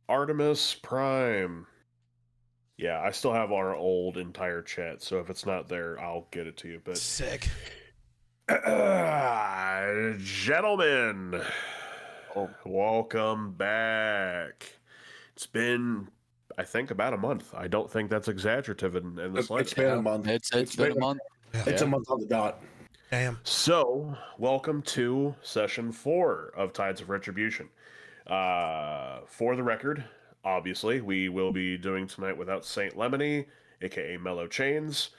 Artemis Prime. Yeah, I still have our old entire chat, so if it's not there, I'll get it to you. But sick. Gentlemen, welcome back. It's been, I think, about a month. I don't think that's exaggerative in the It's slightest. been a month. It's been a month. It's a month on the dot. Damn. So, welcome to session 4 of Tides of Retribution. For the record, obviously, we will be doing tonight without Saint Lemony, aka Mellow Chains,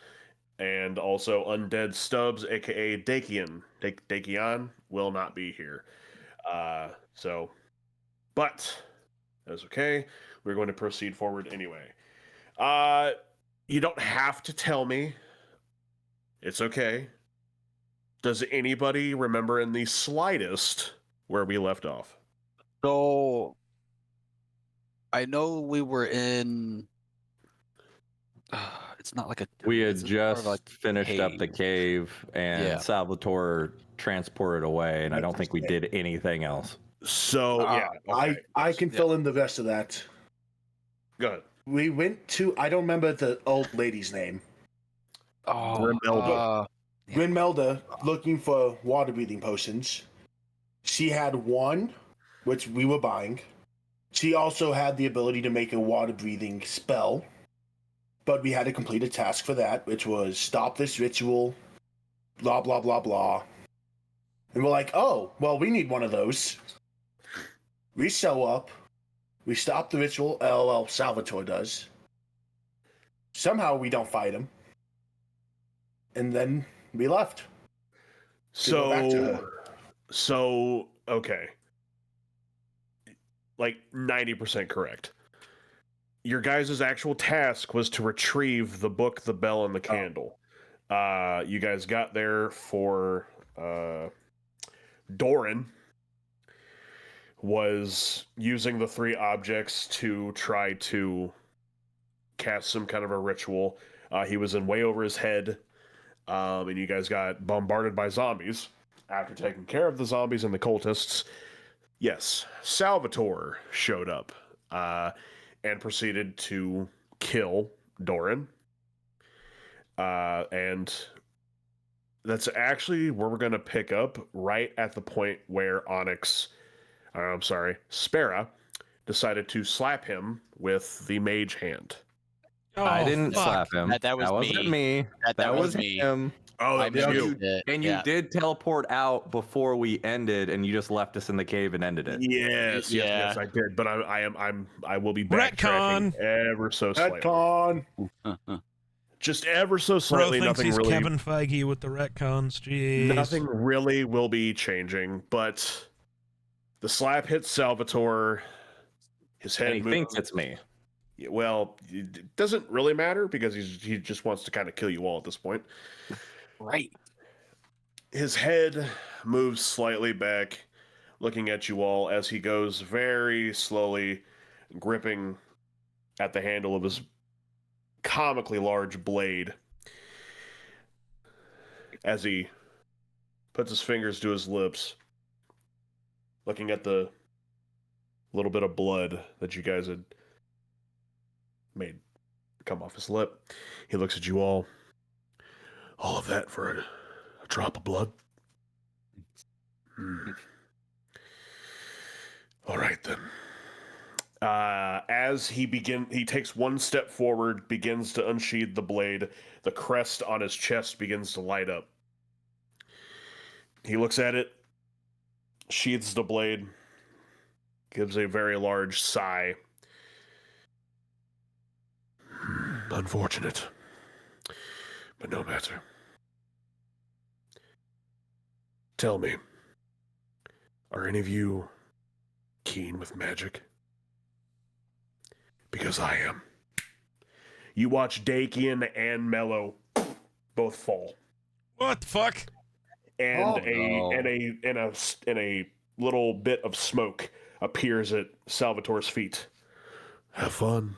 and also Undead Stubbs, aka Dakian. Dakian will not be here. But that's okay. We're going to proceed forward anyway. You don't have to tell me. It's okay. Does anybody remember in the slightest where we left off? So I know we were in. It's not like a. We had it's more of just like finished up the cave. cave, and Yeah. Salvatore transported away, and I don't think we did anything else. So yeah, okay. I can fill in the rest of that. Go ahead. We went to, I don't remember the old lady's name. Grimelda. Grinmelda, looking for water breathing potions. She had one, which we were buying. She also had the ability to make a water breathing spell, but we had to complete a task for that, which was stop this ritual, blah, blah, blah, blah. And we're like, oh, well, we need one of those. We show up. We stop the ritual. LOL, Salvatore does. Somehow we don't fight him. And then we left. Go back to her. So okay. Like 90% correct. Your guys' actual task was to retrieve the book, the bell, and the candle. You guys got there for Doran was using the 3 objects to try to cast some kind of a ritual. He was in way over his head, and you guys got bombarded by zombies. After taking care of the zombies and the cultists, yes, Salvatore showed up and proceeded to kill Doran. And that's actually where we're going to pick up right at the point where Spera decided to slap him with the mage hand. Oh, I didn't slap him. That was wasn't me. That was me. him. Oh, I that was you. missed it. And you did teleport out before we ended, and you just left us in the cave and ended it. Yes, I did. But I will be backtracking ever so slightly. Retcon. Just ever so Bro slightly. thinks Nothing he's really. Kevin Feige with the retcons. Jeez. Nothing really will be changing, but the slap hits Salvatore. His head And he moves. thinks it's me. Well, it doesn't really matter because he just wants to kind of kill you all at this point. Right. His head moves slightly back, looking at you all as he goes very slowly, gripping at the handle of his comically large blade as he puts his fingers to his lips, looking at the little bit of blood that you guys had made come off his lip. He looks at you all. All of that for a drop of blood? All right, then. As he takes one step forward, begins to unsheathe the blade. The crest on his chest begins to light up. He looks at it, sheathes the blade, gives a very large sigh. Unfortunate, but no matter. Tell me, are any of you keen with magic? Because I am. You watch Dakian and Mello both fall, What the fuck? and a little bit of smoke appears at Salvatore's feet. Have fun.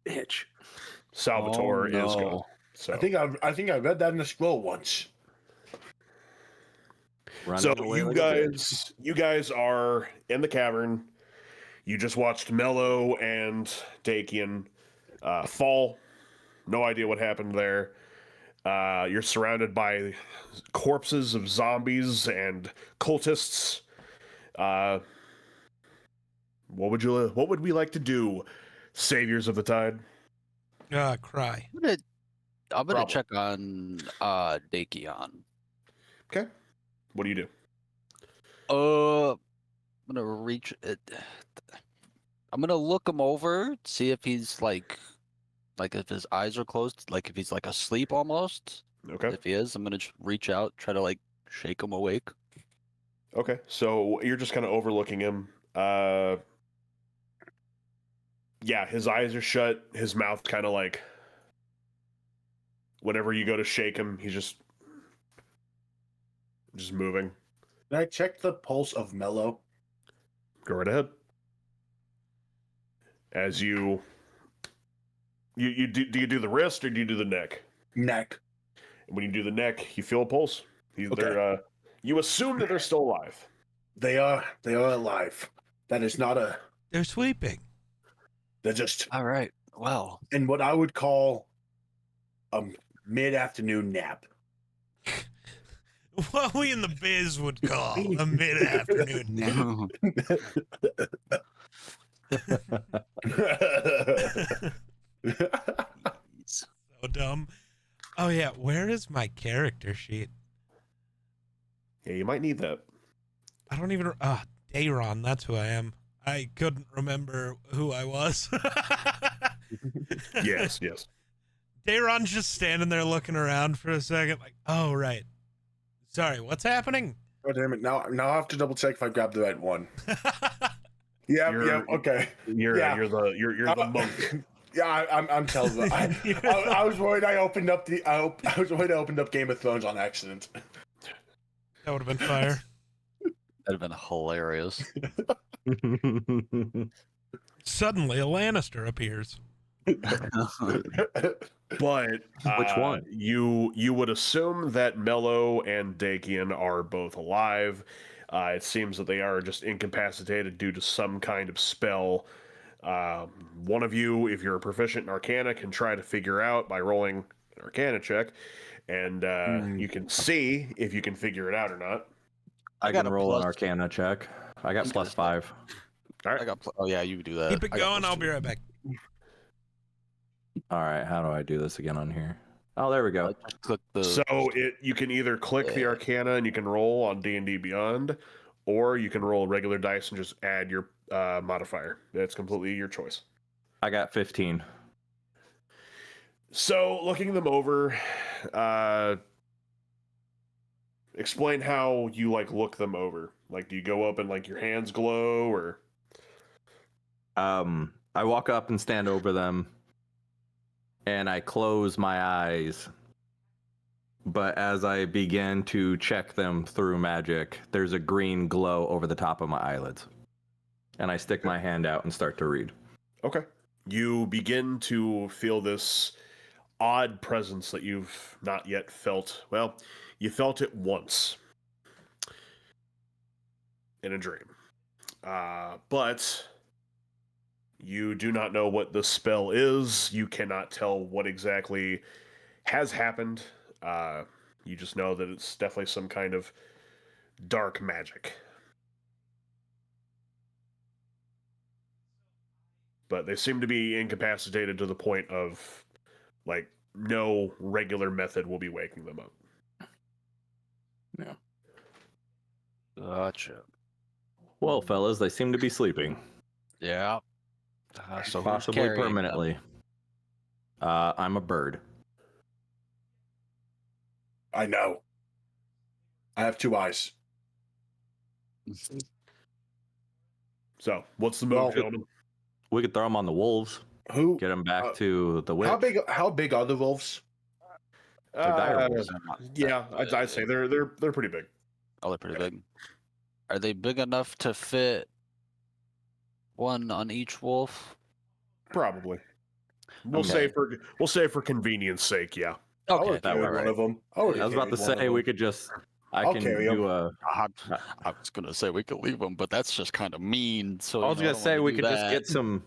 Bitch. Salvatore is gone. So I think I read that in the scroll once. Running So away you like a bitch. guys are in the cavern. You just watched Mello and Dakian fall. No idea what happened there. You're surrounded by corpses of zombies and cultists. What would we like to do, saviors of the tide? Cry. I'm gonna Problem. check on Dakion. Okay. What do you do? I'm gonna reach it. I'm gonna look him over, see if he's like if his eyes are closed, like if he's like asleep almost. Okay. If he is, I'm gonna just reach out, try to like shake him awake. Okay. So you're just kind of overlooking him. Yeah, his eyes are shut. His mouth kind of like. Whenever you go to shake him, he's just moving. Can I check the pulse of Mello? Go right ahead. As you do you do the wrist or do you do the neck? Neck. And when you do the neck, you feel a pulse. Okay. They're, you assume that they're still alive. They are alive. That is not a. They're sleeping. They're just All right. Well, in what I would call a mid-afternoon nap. What we in the biz would call a mid-afternoon nap. So dumb. Oh yeah, where is my character sheet? Yeah, you might need that. I don't even. Dayron, that's who I am. I couldn't remember who I was. Yes, yes. Dayron's just standing there looking around for a second, like, oh right. Sorry, what's happening? Oh damn it! Now I have to double check if I grabbed the right one. Yeah, okay. You're Yeah. you're the monk. Yeah, I'm telling you. I was worried I opened up I was worried I opened up Game of Thrones on accident. That would have been fire. that'd have been hilarious. Suddenly, a Lannister appears. But Which one? You would assume that Mello and Dakian are both alive. It seems that they are just incapacitated due to some kind of spell. One of you, if you're proficient in Arcana, can try to figure out by rolling an Arcana check, and you can see if you can figure it out or not. I got can a roll an plus- Arcana check. I got +5. All right. I got. Oh yeah, you do that. Keep it I got going. plus I'll two. be right back. All right, how do I do this again on here? Oh, there we go. Just click the. So you can either click the Yeah. Arcana and you can roll on D&D Beyond, or you can roll regular dice and just add your modifier. It's completely your choice. I got 15. So looking them over, explain how you like look them over. Like, do you go up and like your hands glow, or? I walk up and stand over them, and I close my eyes. But as I begin to check them through magic, there's a green glow over the top of my eyelids. And I stick my hand out and start to read. Okay. You begin to feel this odd presence that you've not yet felt. Well, you felt it once in a dream. But you do not know what the spell is. You cannot tell what exactly has happened. You just know that it's definitely some kind of dark magic. But they seem to be incapacitated to the point of, like, no regular method will be waking them up. Gotcha. Well, fellas, they seem to be sleeping. Yeah. So who's Possibly carrying them? permanently. I'm a bird. I know. I have 2 eyes. So, what's the move, Well, gentlemen? We could throw them on the wolves, Who? get them back to the witch. How big are the wolves? They're dire wolves. They're not Yeah, that I'd say they're pretty big. Oh, they're pretty big. Are they big enough to fit one on each wolf? Probably. We'll Okay. say for convenience sake, yeah. I Okay, would that carry would one right. of them. I was about to say we could just I'll can carry do him. I was gonna say we could leave him, but that's just kind of mean. So I was gonna don't say wanna we do could just that. get some,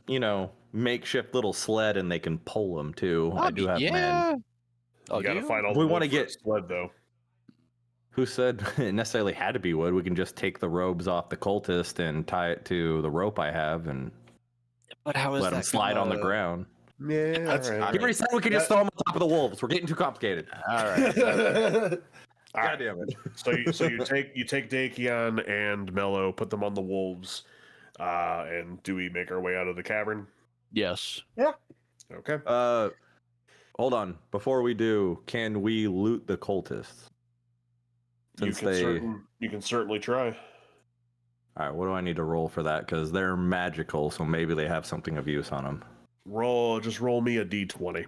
makeshift little sled and they can pull them too. I do have men. yeah. Oh, You do gotta you? find all We the wanna wood for a get- sled, though. Who said it necessarily had to be wood? We can just take the robes off the cultist and tie it to the rope I have and But how is let that them slide on the gonna- ground. Yeah, That's- all right. You already said we could just throw them on top of the wolves. We're getting too complicated. All right. All right. God damn it. So you take Dakion and Mello, put them on the wolves, and do we make our way out of the cavern? Yes. Okay. Hold on. Before we do, can we loot the cultists? You Since can certainly try. All right, what do I need to roll for that? Because they're magical, so maybe they have something of use on them. Just roll me a d20.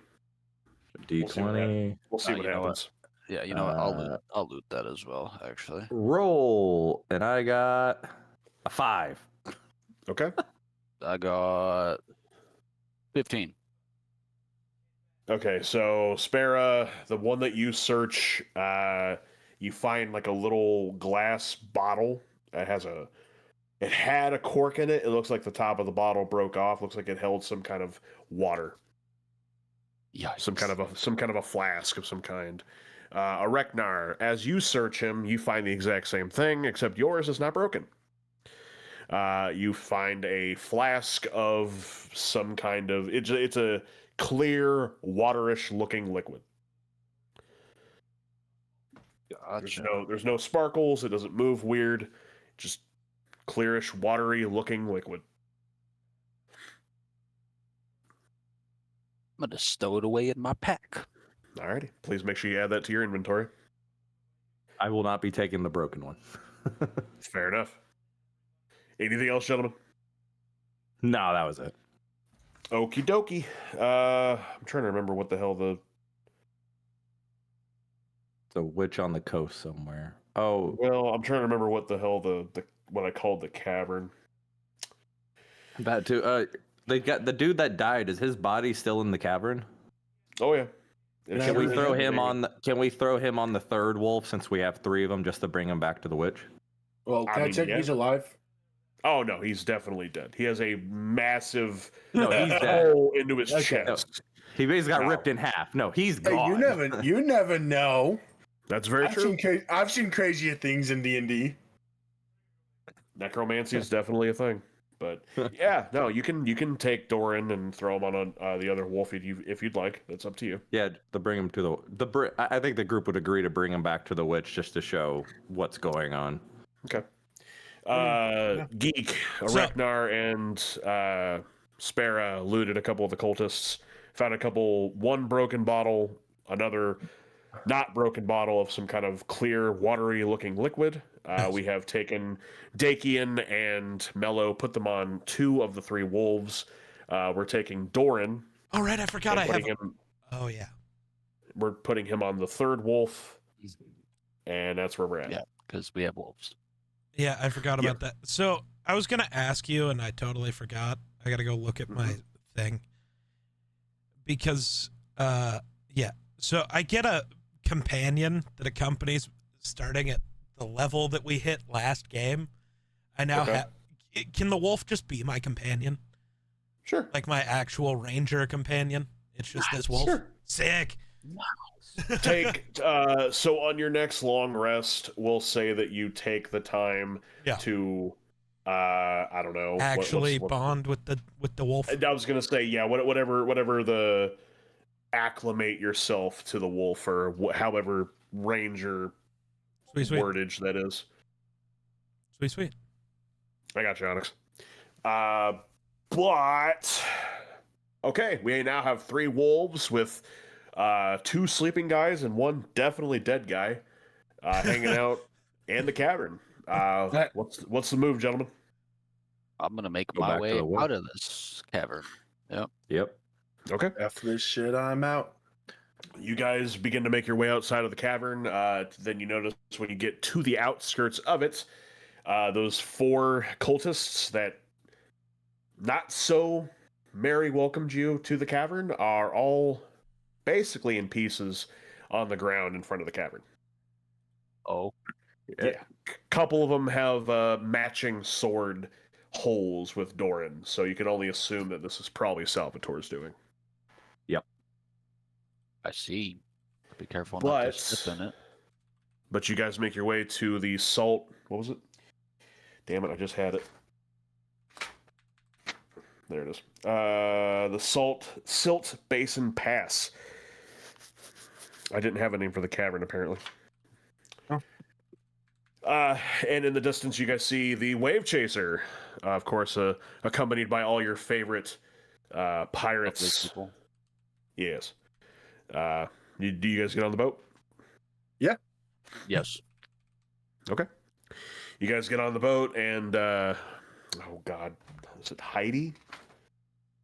D20. We'll see Ah, what you know what? happens. Yeah. You know what? I'll loot that as well. Actually. Roll, and I got a 5. Okay. I got 15. Okay, so Spara, the one that you search, you find like a little glass bottle. It had a cork in it. It looks like the top of the bottle broke off. Looks like it held some kind of water, Yeah. some kind of a flask of some kind. Areknar, as you search him, you find the exact same thing, except yours is not broken. You find a flask of some kind of it's a clear, waterish looking liquid. Gotcha. There's no sparkles. It doesn't move weird. Just clearish, watery looking liquid. I'm gonna stow it away in my pack. Alrighty. Please make sure you add that to your inventory. I will not be taking the broken one. Fair enough. Anything else, gentlemen? No, that was it. Okie dokie. I'm trying to remember what the hell It's a witch on the coast somewhere. Oh, Well, I'm trying to remember what the hell what I called the cavern. that too. They got the dude that died. Is his body still in the cavern? Oh yeah. Can we throw him on? Can we throw him on the third wolf since we have 3 of them just to bring him back to the witch? Well, I can I mean, check yeah. he's alive? Oh no, he's definitely dead. He has a massive No, he's dead. hole into his Okay. chest. He basically got No. ripped in half. No, he's Hey, gone. you never know. That's very true. I've seen crazier things in D&D. Necromancy is definitely a thing. But yeah, no, you can take Doran and throw him on the other wolf if you'd like. That's up to you. Yeah, to bring him to the. I think the group would agree to bring him back to the witch just to show what's going on. Okay. Yeah. Geek, Areknar, and Spara looted a couple of the cultists. Found one broken bottle, another not broken bottle of some kind of clear, watery looking liquid. We have taken Dakian and Mello, put them on 2 of the 3 wolves. We're taking Doran. All right, I forgot I have. Him, Oh yeah. we're putting him on the 3rd wolf, and that's where we're at. Yeah, because we have wolves. Yeah, I forgot about that. So I was gonna ask you, and I totally forgot. I gotta go look at my thing because, yeah. So I get a companion that accompanies starting at the level that we hit last game. I now have. Can the wolf just be my companion? Sure. Like my actual ranger companion? It's just this wolf. Sure. Sick. Take so on your next long rest, we'll say that you take the time to I don't know, actually bond with the wolf. I was gonna say whatever the acclimate yourself to the wolf or however ranger Sweet. wordage that is. Sweet. I got you, Onyx. But okay, we now have 3 wolves with 2 sleeping guys and 1 definitely dead guy hanging out in the cavern. What's the move, gentlemen? I'm gonna make Go my back to way the wolf. out of this cavern. Yep. Okay. After this shit, I'm out. You guys begin to make your way outside of the cavern. Then you notice when you get to the outskirts of it, those 4 cultists that not so merry welcomed you to the cavern are all basically in pieces on the ground in front of the cavern. Oh, Yeah. Couple of them have matching sword holes with Doran, so you can only assume that this is probably Salvatore's doing. I see. Be careful not to step in it. But you guys make your way to the salt. What was it? Damn it! I just had it. There it is. The Silt Basin Pass. I didn't have a name for the cavern, apparently. Oh. And in the distance, you guys see the Wave Chaser, of course, accompanied by all your favorite pirates. People. Yes. Do you guys get on the boat? Yeah. Yes. Okay. You guys get on the boat, and oh god, is it Heidi?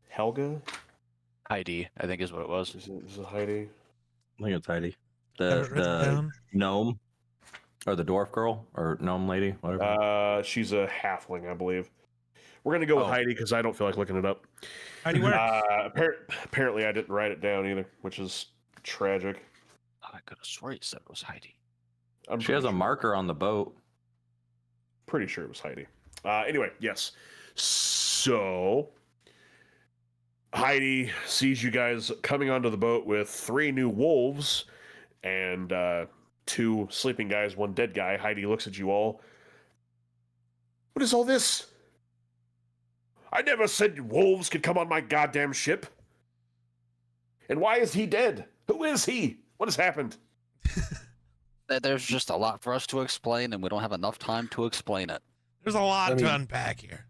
Helga? Heidi, I think is what it was. Is it Heidi? I think it's Heidi. Have it written The down. gnome, or the dwarf girl, or gnome lady, whatever. She's a halfling, I believe. We're gonna go with Heidi because I don't feel like looking it up. Heidi, where? Apparently, I didn't write it down either, which is tragic. I could have sworn you said it was Heidi. She has a marker on the boat. Pretty sure it was Heidi. Anyway, yes. So Heidi sees you guys coming onto the boat with 3 new wolves and 2 sleeping guys, 1 dead guy. Heidi looks at you all. What is all this? I never said wolves could come on my goddamn ship. And why is he dead? Who is he? What has happened? There's just a lot for us to explain, and we don't have enough time to explain it. There's a lot to unpack here.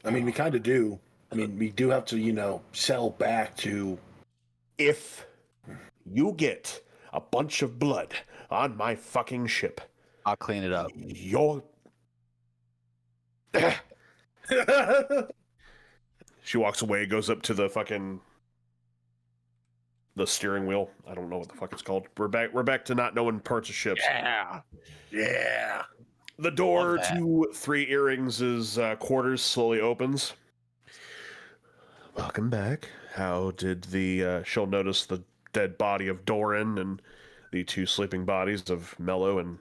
I mean, we kind of do. I mean, we do have to, sell back to... If you get a bunch of blood on my fucking ship, I'll clean it up. you're... She walks away, goes up to the steering wheel. I don't know what the fuck it's called. We're back to not knowing parts of ships. Yeah. The door to 3 Earrings' quarters slowly opens. Welcome back. How did she'll notice the dead body of Doran and the 2 sleeping bodies of Mello and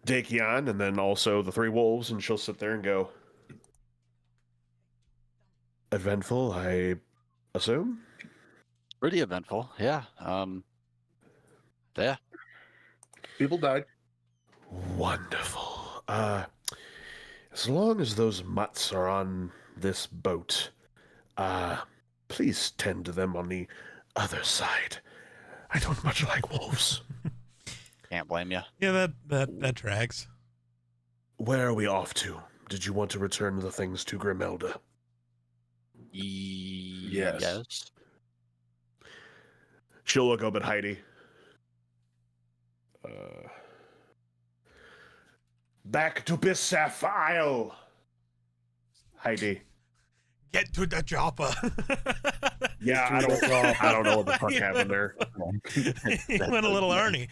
Dakion, and then also the 3 wolves, and she'll sit there and go, eventful, I assume? Pretty eventful, yeah. Yeah. People died. Wonderful. As long as those mutts are on this boat, please tend to them on the other side. I don't much like wolves. Can't blame you. Yeah, that tracks. Where are we off to? Did you want to return the things to Grimelda? Yes. She'll look up at Heidi. Back to Bissaf Isle. Heidi. Get to the chopper. Yeah, I don't know what the fuck happened there. He went a little Ernie.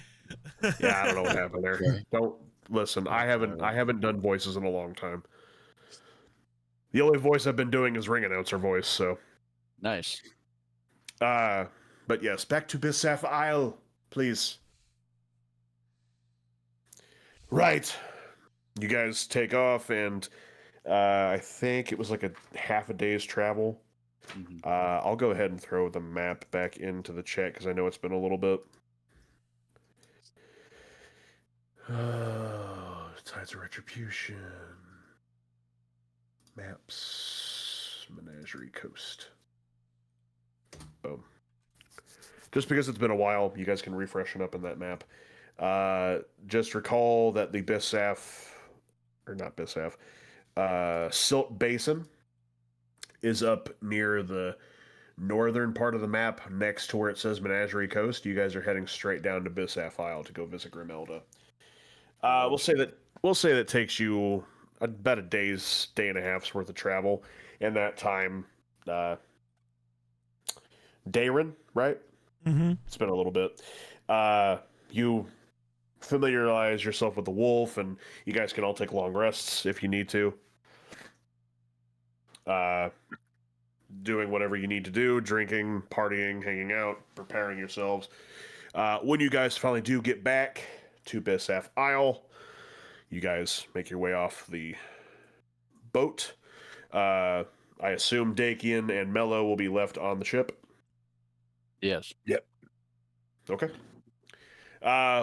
Yeah, I don't know what happened there. Don't listen. I haven't done voices in a long time. The only voice I've been doing is ring announcer voice. So Nice. But yes, back to Bissaf Isle, please. Right. You guys take off, and I think it was like a half a day's travel. Mhm. I'll go ahead and throw the map back into the chat because I know it's been a little bit. Tides of Retribution. Maps. Menagerie Coast. Boom. Just because it's been a while, you guys can refreshen up in that map. Just recall that the Silt Basin is up near the northern part of the map next to where it says Menagerie Coast. You guys are heading straight down to Bissaf Isle to go visit Grimelda. We'll say that takes you about a day and a half's worth of travel. In that time, Darren, right? Mm-hmm. It's been a little bit. You familiarize yourself with the wolf, and you guys can all take long rests if you need to. Doing whatever you need to do, drinking, partying, hanging out, preparing yourselves. When you guys finally do get back to Bissaf Isle, You guys make your way off the boat. I assume Dakian and Mello will be left on the ship. Yes. Okay.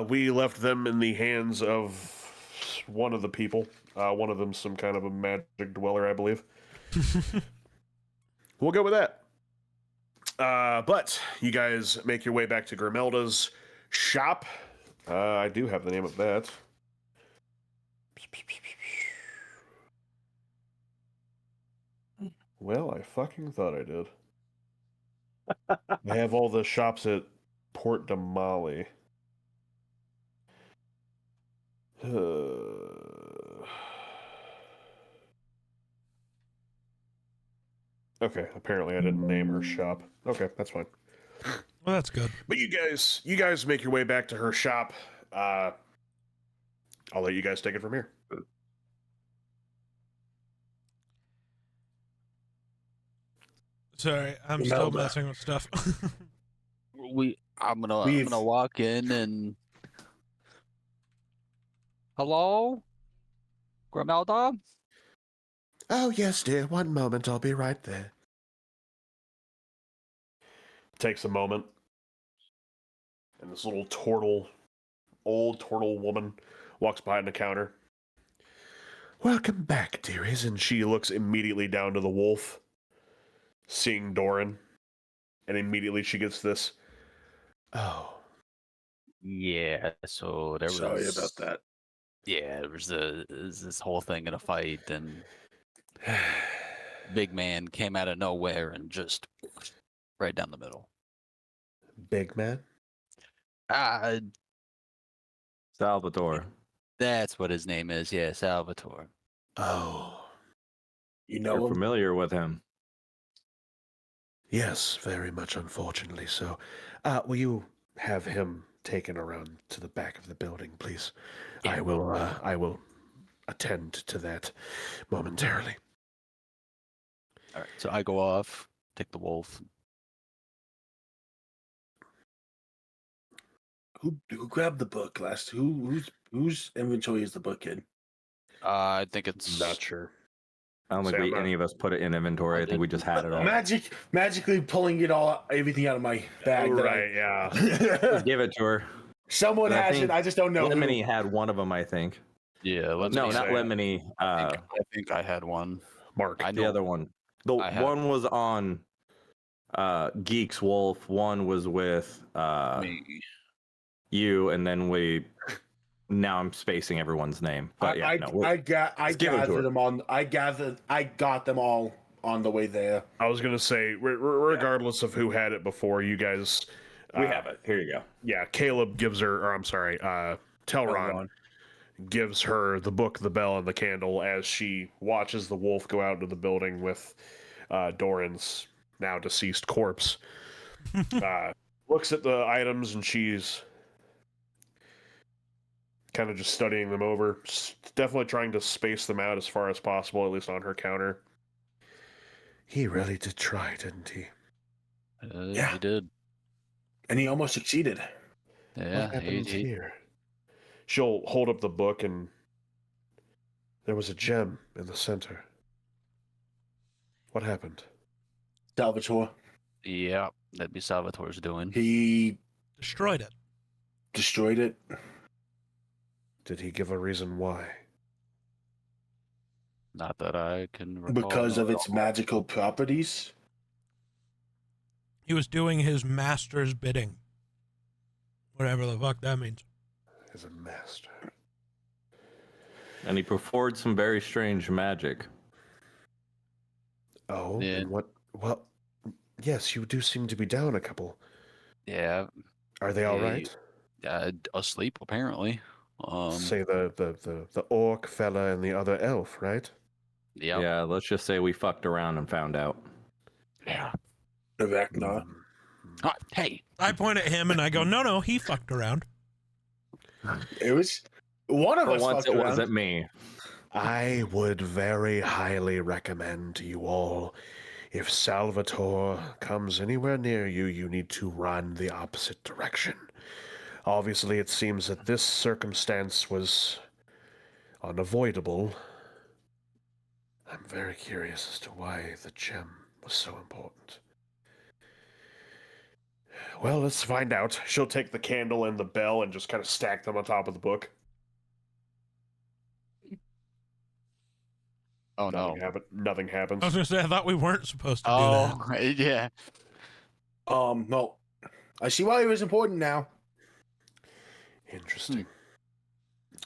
We left them in the hands of one of the people. One of them, some kind of a magic dweller, I believe. We'll go with that. But you guys make your way back to Grimelda's shop. I do have the name of that. Well, I fucking thought I did. I have all the shops at Port de Mali. Okay, apparently I didn't name her shop. Okay, that's fine. Well, that's good. But you guys make your way back to her shop. I'll let you guys take it from here. Sorry, I'm still messing with stuff. I'm gonna walk in and hello, Grimelda. Oh yes, dear. One moment, I'll be right there. Takes a moment, and this little old turtle woman walks behind the counter. Welcome back, dearies. And she looks immediately down to the wolf, seeing Doran, and immediately she gets this. Oh, Yeah. So there was. Sorry about that. Yeah, there was this whole thing in a fight, and big man came out of nowhere and just right down the middle. big man. Salvatore. That's what his name is. Yeah, Salvatore. Oh, You know You're him? familiar with him. yes, very much. Unfortunately, so. Will you have him taken around to the back of the building, please? Yeah. I will attend to that momentarily. All right. So I go off, take the wolf. Who grabbed the book last? Whose inventory is the book in? I think it's Not sure. I don't think Say I'm any of us put it in inventory. I think we just had it all. Magically pulling everything out of my bag. Right, yeah. Just give it to her. Someone I has think it. I just don't know. who. Lemony had one of them, I think. yeah. Let's No, see. not Lemony. I think I had one. Mark. I The know. other one. The I had- one was on Geek's Wolf. One was with Me. you, and then now I'm spacing everyone's name. But I give it to her. gathered them on. I got them all on the way there. I was gonna say, regardless of who had it before, you guys. we have it. Here you go. Yeah, Caleb gives her, or I'm sorry, Telron gives her the book, the bell, and the candle as she watches the wolf go out into the building with Doran's now deceased corpse. Looks at the items and she's kind of just studying them over. Definitely trying to space them out as far as possible, at least on her counter. He really did try, didn't he? Yeah. He did. And he almost succeeded. Yeah. What happens here? She'll hold up the book and there was a gem in the center. What happened? Salvatore. Yeah. That'd be Salvatore's doing. He Destroyed it. destroyed it. Did he give a reason why? Not that I can recall. Because of its magical properties. He was doing his master's bidding. Whatever the fuck that means. As a master. And he performed some very strange magic. Oh, Yeah. and what? Well, yes, you do seem to be down a couple. Yeah. Are they all Hey, right? Asleep apparently. Say the orc fella and the other elf, right? Yeah. Yeah, let's just say we fucked around and found out. Yeah. Vecna. Hey. I point at him and I go, no, he fucked around. It was one of For us. once, fucked it around. wasn't me. I would very highly recommend to you all, if Salvatore comes anywhere near you, you need to run the opposite direction. Obviously, it seems that this circumstance was unavoidable. I'm very curious as to why the gem was so important. Well, let's find out. She'll take the candle and the bell and just kind of stack them on top of the book. Oh no. Nothing happens. I was gonna say I thought we weren't supposed to do that. Oh yeah. No. I see why it was important now. Interesting.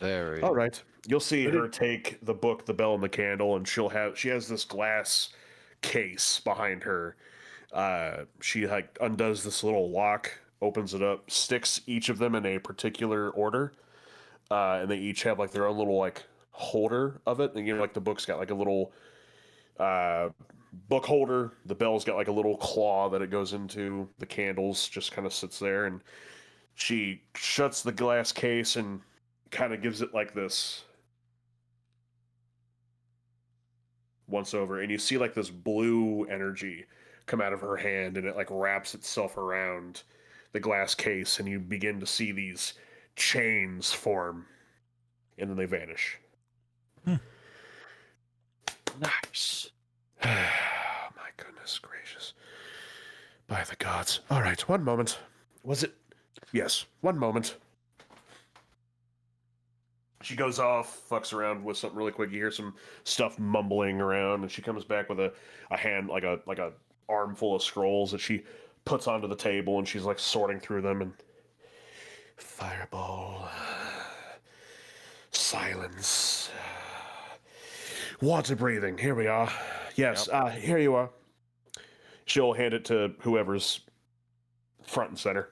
Very. All right. You'll see her take the book, the bell, and the candle, and she has this glass case behind her. She like undoes this little lock, opens it up, sticks each of them in a particular order, and they each have like their own little like holder of it. And like the book's got like a little book holder. The bell's got like a little claw that it goes into. The candles just kind of sits there, and she shuts the glass case and kind of gives it like this once over, and you see like this blue energy come out of her hand, and it like wraps itself around the glass case, and you begin to see these chains form, and then they vanish. Nice. My goodness gracious. By the gods. All right, one moment. Was it? Yes, one moment. She goes off, fucks around with something really quick. You hear some stuff mumbling around, and she comes back with a hand, like a armful of scrolls that she puts onto the table, and she's like sorting through them. And fireball, silence, water breathing. Here we are. Yes, here you are. She'll hand it to whoever's front and center.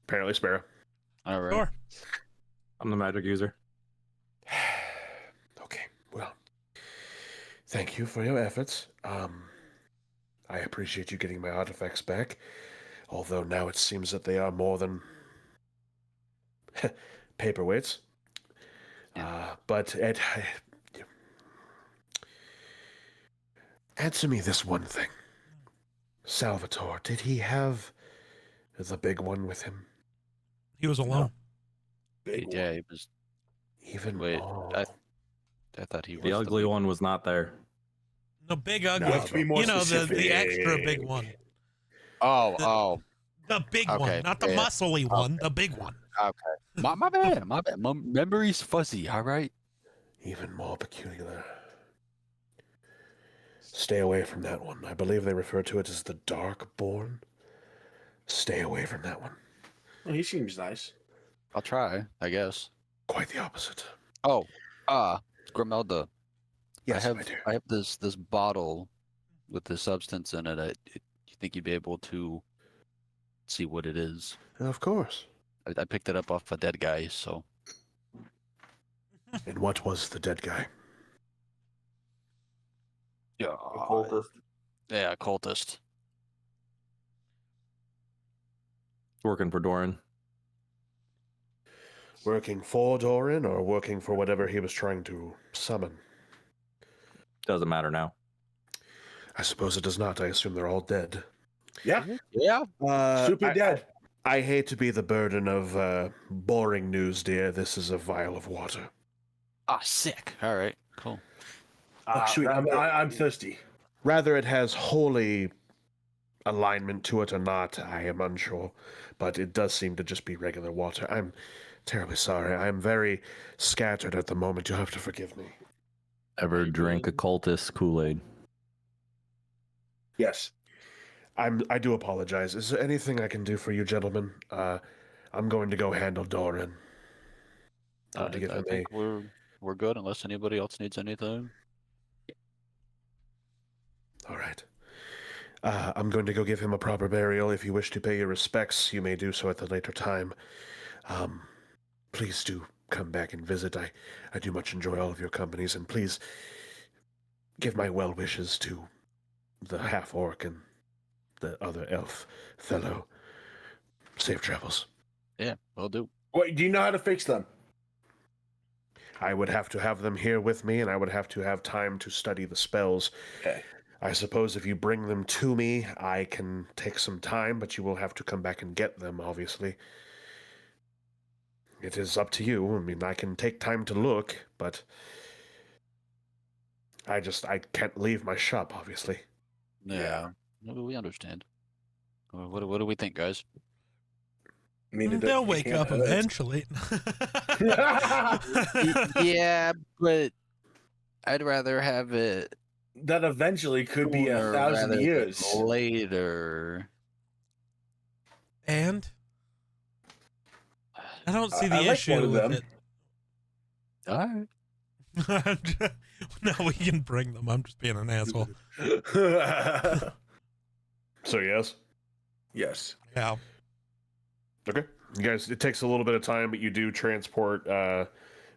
Apparently, Sparrow. All right. Sure. I'm the magic user. Okay, well, thank you for your efforts. I appreciate you getting my artifacts back, although now it seems that they are more than paperweights. But Ed, answer me this one thing. Salvatore, did he have the big one with him? He was alone. Yeah, he was. Even Wait, oh. I thought he was The ugly one was not there. The big ugly. No, to be more the specific. extra big one. Oh. The big Okay, one, not the yeah. muscly one. The big one. My bad. My bad. My memory's fuzzy. All right. Even more peculiar. Stay away from that one. I believe they refer to it as the Darkborn. Stay away from that one. Well, he seems nice. I'll try. I guess. Quite the opposite. Oh. Grimelda. Yes, I my dear. have this bottle with the substance in it. You think you'd be able to see what it is? Of course. I picked it up off a dead guy, so. And what was the dead guy? Yeah. Occultist. Yeah, cultist. Working for Doran. Working for Doran or working for whatever he was trying to summon? Doesn't matter now. I suppose it does not. I assume they're all dead. Yeah, Yeah. super dead. I hate to be the burden of boring news, dear. This is a vial of water. Ah, sick. All right. Cool. Oh, sweet. I'm thirsty. Rather it has holy alignment to it or not, I am unsure. But it does seem to just be regular water. I'm terribly sorry. I'm very scattered at the moment. You'll have to forgive me. Ever drink occultist Kool-Aid? Yes. I do apologize. Is there anything I can do for you, gentlemen? I'm going to go handle Doran. I think we're good unless anybody else needs anything. All right. I'm going to go give him a proper burial. If you wish to pay your respects, you may do so at a later time. Please do come back and visit. I do much enjoy all of your companies, and please give my well wishes to the half-orc and the other elf fellow. Safe travels. Yeah, will do. Wait, do you know how to fix them? I would have to have them here with me, and I would have to have time to study the spells. Okay. I suppose if you bring them to me, I can take some time, but you will have to come back and get them, obviously. it is up to you. I mean, I can take time to look, but I can't leave my shop, obviously. Yeah. We understand. What do we think, guys? I mean, They'll it wake can't up hurt. eventually. Yeah, but I'd rather have it That eventually could be sooner 1,000 rather than years. later. And I don't see I the like one issue of with them. it. All right. No, we can bring them. I'm just being an asshole. So yes. Yes. Yeah. Okay. You guys, it takes a little bit of time, but you do transport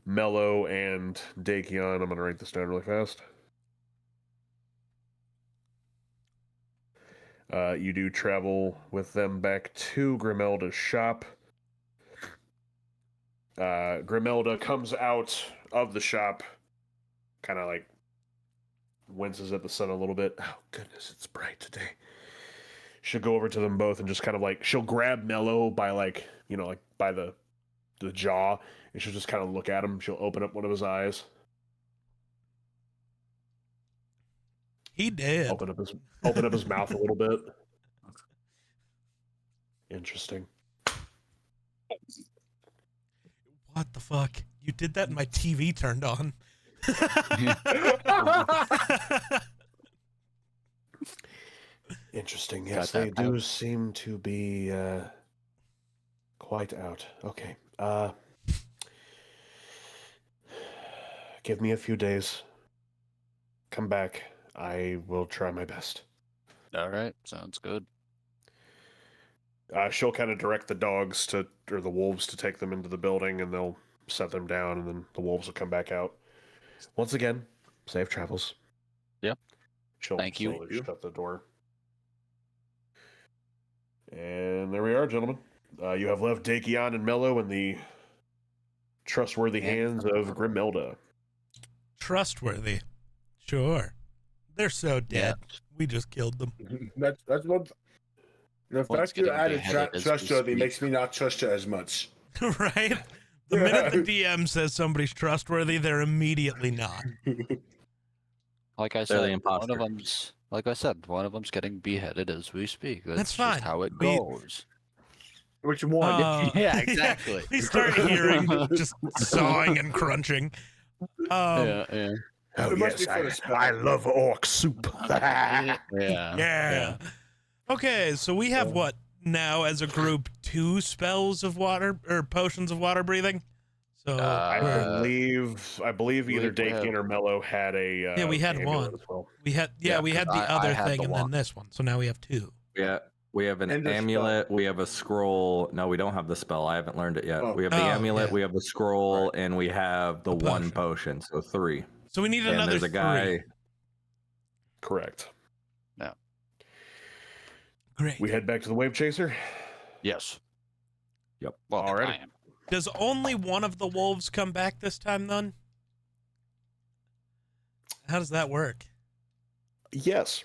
Mello and Dakion. I'm going to write this down really fast. You do travel with them back to Grimelda's shop. Grimelda comes out of the shop, kind of like winces at the sun a little bit. Oh, goodness, it's bright today. She'll go over to them both and just kind of like, she'll grab Mello by like, you know, like by the jaw, and she'll just kind of look at him. She'll open up one of his eyes. He did. Open up his mouth a little bit. Interesting. What the fuck? You did that and my TV turned on. Interesting. Yes, Got they that do out. seem to be quite out. Okay. Give me a few days. Come back. I will try my best. All right. Sounds good. She'll kind of direct the dogs or the wolves to take them into the building, and they'll set them down, and then the wolves will come back out. Once again, safe travels. Yep. She'll Thank you. slowly shut the door. And there we are, gentlemen. You have left Dakion and Mello in the trustworthy hands of Grimelda. Trustworthy. Sure. They're so dead. Yeah. We just killed them. That's what. The One's fact you getting added beheaded as we trustworthy speak. makes me not trust you as much. Right? The minute the DM says somebody's trustworthy, they're immediately not. Like I They're said, the one imposter. of them's one of them's getting beheaded as we speak. That's just fine. how it We- goes. Which one? Yeah, exactly. We start hearing just sawing and crunching. Yeah. Oh, It must yes, be for the spell. I love orc soup. Yeah. Okay, so we have what now as a group? 2 spells of water or potions of water breathing. So I Uh, believe either believe we have- Dakion or Mello had a Yeah, we had amulet one. as well. we had yeah, we had the 'cause I other had thing the and then one. this one. So now we have 2. Yeah, we have an And the spell. amulet. We have a scroll. No, we don't have the spell. I haven't learned it yet. Oh. We have the Oh, amulet. yeah. We have the scroll, and we have the A one potion. So 3. So we need And another there's a guy. 3. Correct. Great. We head back to the wave chaser. Yes. Yep. Well, Alrighty. I am. Does only one of the wolves come back this time then? How does that work? Yes.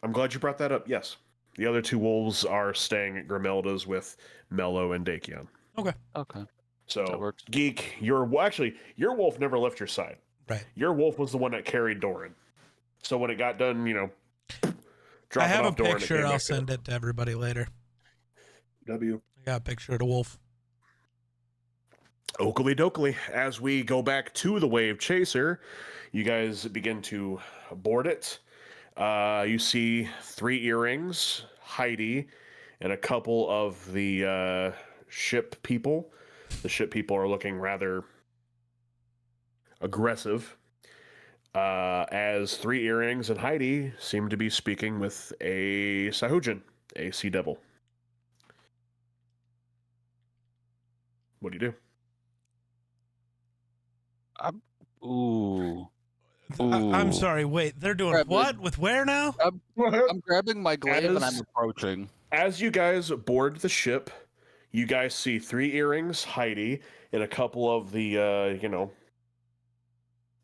I'm glad you brought that up. Yes. The other 2 wolves are staying at Grimelda's with Mello and Dakion. Okay. That So, works. Geek, your wolf never left your side. Right. Your wolf was the one that carried Doran. So when it got done, I dropping have a off Doran, picture. I'll send it to everybody later. W. I got a picture of the wolf. Oakley dokley. As we go back to the wave chaser, you guys begin to board it. You see 3 earrings, Heidi, and a couple of the ship people. The ship people are looking rather aggressive. As 3 earrings and Heidi seem to be speaking with a Sahujin, a sea devil. What do you do? Ooh. I'm Ooh. sorry. Wait, they're doing Grab what with where now? I'm grabbing my glaive and I'm As- approaching. As you guys board the ship, you guys see 3 earrings, Heidi, and a couple of the,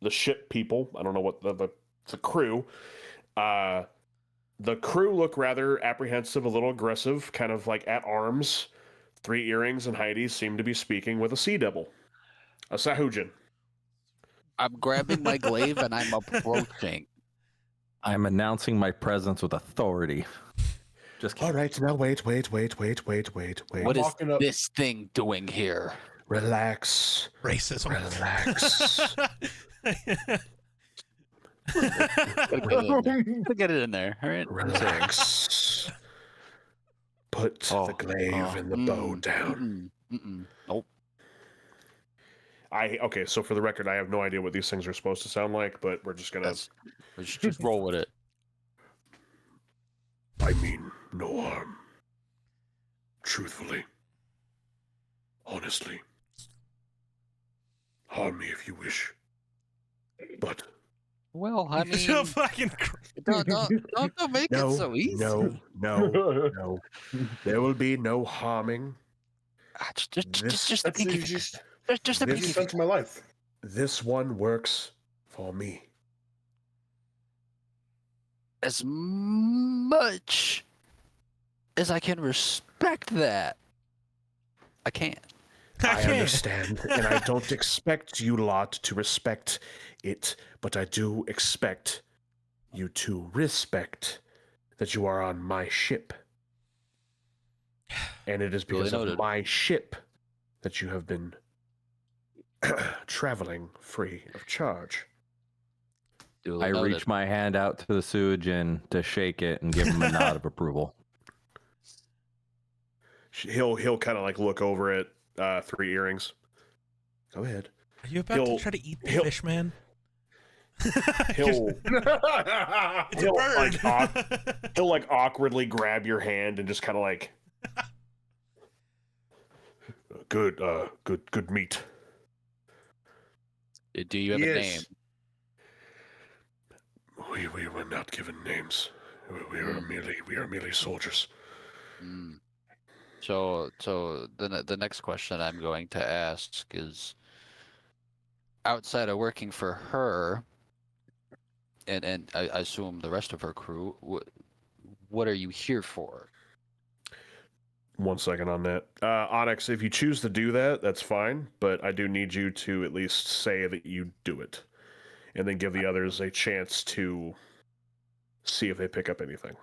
the ship people. I don't know what the crew. The crew look rather apprehensive, a little aggressive, kind of like at arms. Three Earrings and Heidi seem to be speaking with a sea devil, a Sahujin. I'm grabbing my glaive and I'm approaching. I'm announcing my presence with authority. Just kidding. All right, now wait. What is walking up- this thing doing here? Relax. Racism. Relax. Gotta get it in there. All right. Relax. Put the glaive and the bow down. Nope. Okay, so for the record, I have no idea what these things are supposed to sound like, but we're just gonna. Let's just roll with it. I mean no harm. Truthfully. Honestly. Harm me if you wish. But Well, I mean, So fucking don't make it so easy. no. There will be no harming. Just a That's pinky just finger. Just a this- pinky easiest finger. sense of my life. This one works for me. As much as I can respect that, I can't. I understand, and I don't expect you lot to respect it, but I do expect you to respect that you are on my ship. And it is Duly because of noted. my ship that you have been traveling free of charge. Duly I noted. reach my hand out to the Suijin to shake it and give him a nod of approval. He'll kind of like look over at Three Earrings. Go ahead. Are you about to He'll- try to eat the he'll- fish, man? He'll It's a he'll, bird. he'll like awkwardly grab your hand and just kind of like good meat. Do you have a Yes. name? We were not given names. We are merely soldiers. Mm. So the next question I'm going to ask is, outside of working for her, and I assume the rest of her crew, what are you here for? 1 second on that. Onyx, if you choose to do that, that's fine, but I do need you to at least say that you do it. And then give the others a chance to see if they pick up anything.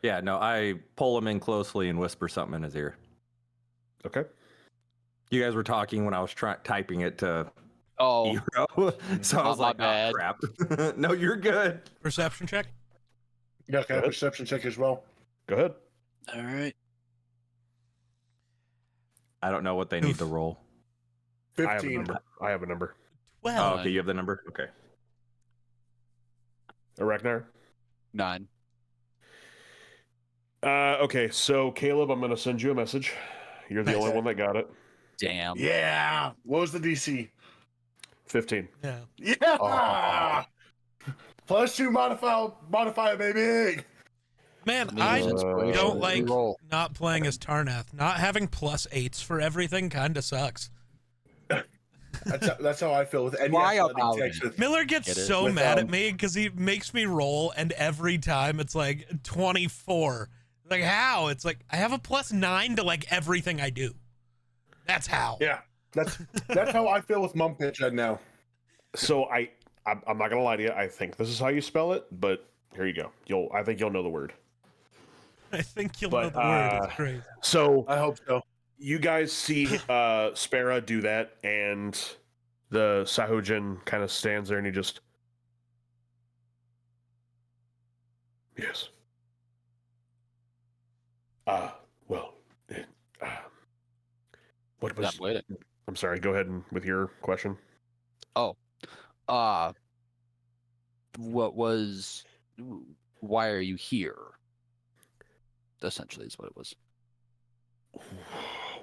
Yeah, no, I pull him in closely and whisper something in his ear. Okay? You guys were talking when I was typing it to Oh, Hero, so I was my like, bad. "Oh crap!" No, you're good. Perception check. Yeah, okay, Good. perception check as well. Go ahead. all right. I don't know what they need Oof. to roll. I have a 15. number. I have a number. Well, Oh, okay, you have the number. Okay. Ragnar? 9. Okay, so Caleb, I'm going to send you a message. You're the Nice. only one that got it. Damn. Yeah. What was the DC? 15. yeah. Yeah. +2 modifier, baby. Man, Means I inspiration. don't like Roll. not playing as Tarnath. Not having +8s for everything kind of sucks. That's how I feel with any Why athletic about checks it? with Miller gets Get it? so With, mad at me because he makes me roll, and every time it's like 24. Like, how? It's like I have a +9 to like everything I do. That's how. Yeah. That's how I feel with Mum Pitch right now. So I'm not going to lie to you. I think this is how you spell it, but here you go. I think you'll know the word. I think you'll But, know the word. It's crazy. So I hope so. you guys see Spara do that, and the Sahujin kind of stands there and he just... Yes. Well, what was... I'm waiting. I'm sorry, go ahead and with your question. What was? Why are you here? Essentially, is what it was.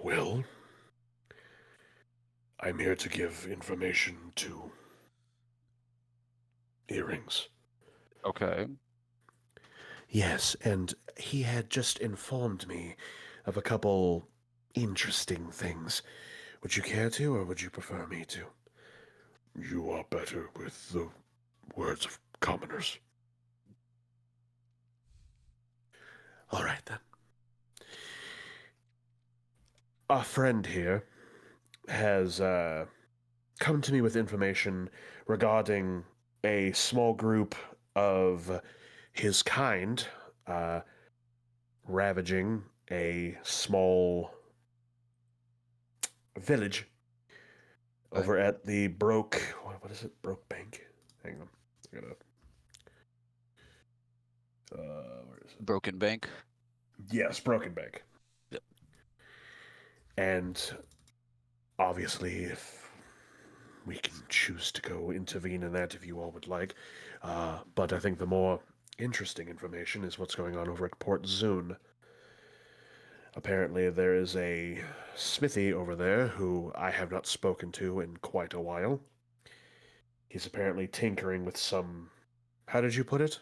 Well, I'm here to give information to Earrings. Okay. Yes, and he had just informed me of a couple interesting things. Would you care to, or would you prefer me to? You are better with the words of commoners. All right, then. a friend here has come to me with information regarding a small group of his kind ravaging a small village over at the what is it? Broke Bank. Hang on. I gotta where is it? Broken Bank. Yes, Broken Bank. Yep. And obviously, if we can choose to go intervene in that if you all would like. But I think the more interesting information is what's going on over at Port Zoon. Apparently there is a smithy over there who I have not spoken to in quite a while. He's apparently tinkering with some... How did you put it?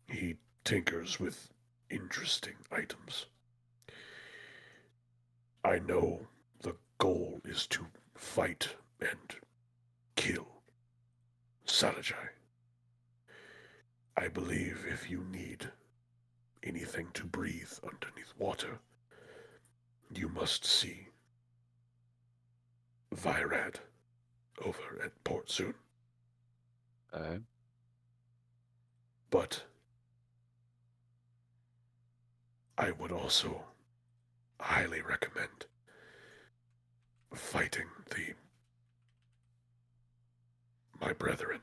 He tinkers with interesting items. I know the goal is to fight and kill Salajai. I believe if you need anything to breathe underneath water, you must see Virad over at Port Zoon. But I would also highly recommend fighting my brethren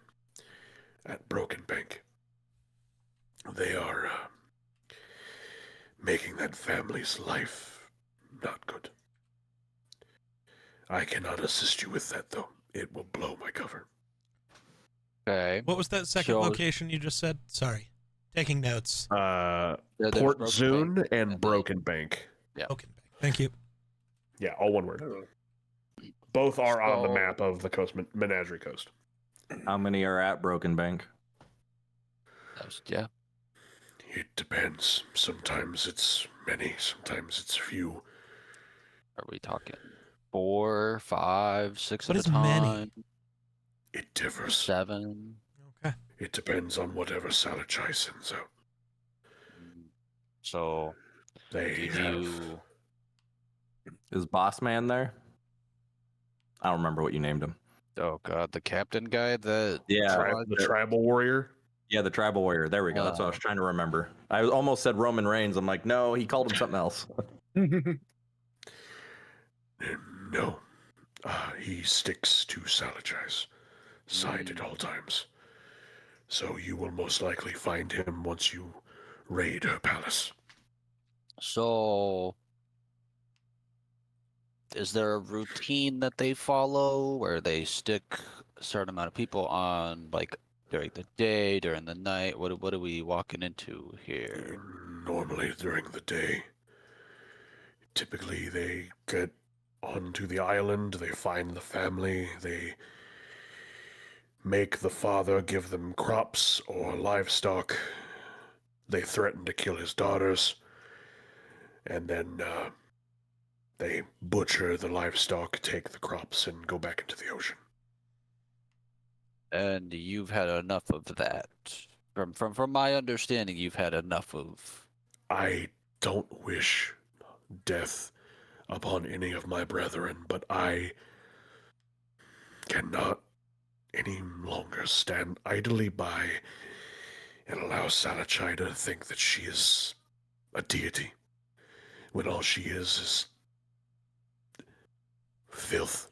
at Broken Bank. They are making that family's life not good. I cannot assist you with that, though. It will blow my cover. Okay. What was that second So- location you just said? Sorry. Taking notes. Yeah, there's Port Broken Zoon Bank and then- Broken Bank. Okay. Thank you. Yeah, all one word. Both are on the So- map of the Coast Menagerie Coast. How many are at Broken Bank? Yeah. It depends. Sometimes it's many, sometimes it's few. Are we talking 4, 5, 6 What at is a many? time? It differs. 7. Okay. It depends on whatever Salachai sends out. So, They did have... you? Is Boss Man there? I don't remember what you named him. Oh God, the captain guy. That Yeah, the tribal warrior? yeah, the tribal warrior. There we go. That's what I was trying to remember. I almost said Roman Reigns. I'm like, no, he called him something else. No. He sticks to Salachai's side at all times. So you will most likely find him once you raid her palace. So, is there a routine that they follow where they stick a certain amount of people on, like during the day, during the night? What are we walking into here? Normally during the day. Typically they get onto the island, they find the family, they make the father give them crops or livestock. They threaten to kill his daughters. And then they butcher the livestock, take the crops, and go back into the ocean. And you've had enough of that. From my understanding, you've had enough of. I don't wish death upon any of my brethren, but I cannot any longer stand idly by and allow Salachai to think that she is a deity, when all she is filth.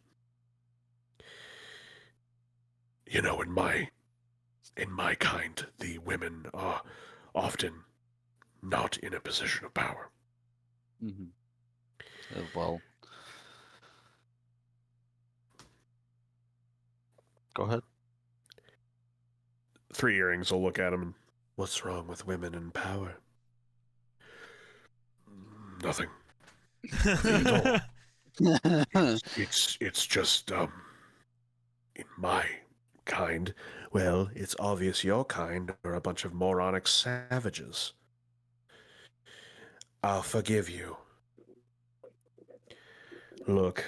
You know, in my kind, the women are often not in a position of power. Mhm. Well, go ahead. 3 earrings will look at him and, what's wrong with women in power? Nothing. It's just, in my kind, well, it's obvious your kind are a bunch of moronic savages. I'll forgive you. Look,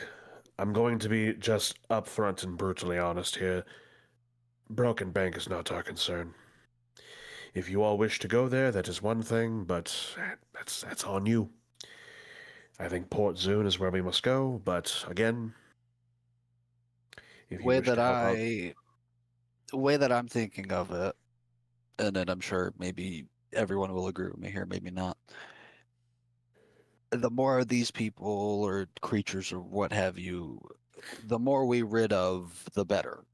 I'm going to be just upfront and brutally honest here. Broken Bank is not our concern. If you all wish to go there, that is one thing, but that's on you. I think Port Zoon is where we must go, but again, if you wish to help out... The way that I'm thinking of it, and then I'm sure maybe everyone will agree with me here, maybe not. The more of these people or creatures or what have you, the more we rid of, the better.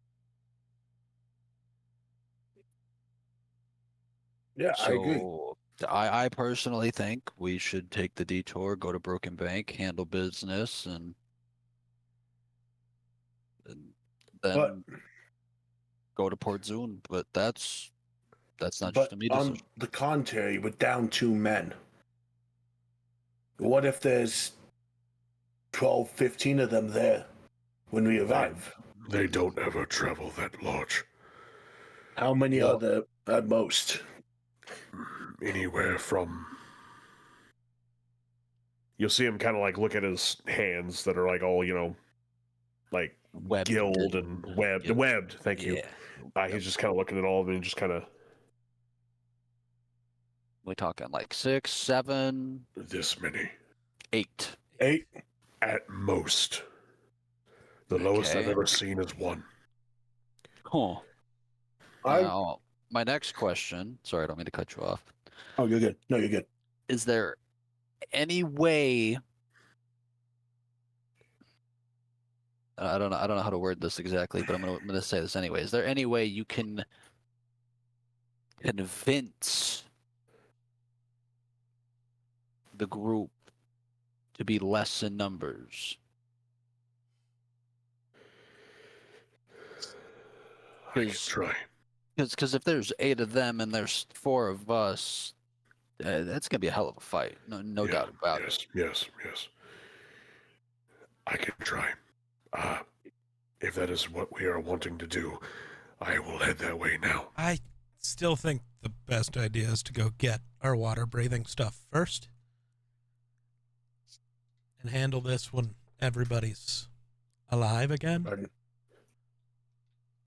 Yeah, I agree. So I personally think we should take the detour, go to Broken Bank, handle business, and then But go to Port Zoon. But that's not just but a me on decision. the contrary, we're down 2 men. What if there's 12, 15 of them there when we arrive? They don't ever travel that large. How many Well- are there at most? Anywhere from... You'll see him kind of like look at his hands that are like all, like Webbed gilled and webbed. gilled. Webbed, thank you. He's just kind of looking at all of them and just kind of... We talking like 6, 7, This many. 8. 8? At most. The lowest I've Okay. ever seen is 1. Huh. I Now, my next question. Sorry, I don't mean to cut you off. Oh, you're good. No, you're good. Is there any way? I don't know how to word this exactly, but I'm gonna say this anyway. Is there any way you can convince the group to be less in numbers? I can try. Because if there's 8 of them and there's 4 of us, that's gonna be a hell of a fight. No doubt about it. Yes. I can try. If that is what we are wanting to do, I will head that way now. I still think the best idea is to go get our water breathing stuff first and handle this when everybody's alive again. Pardon.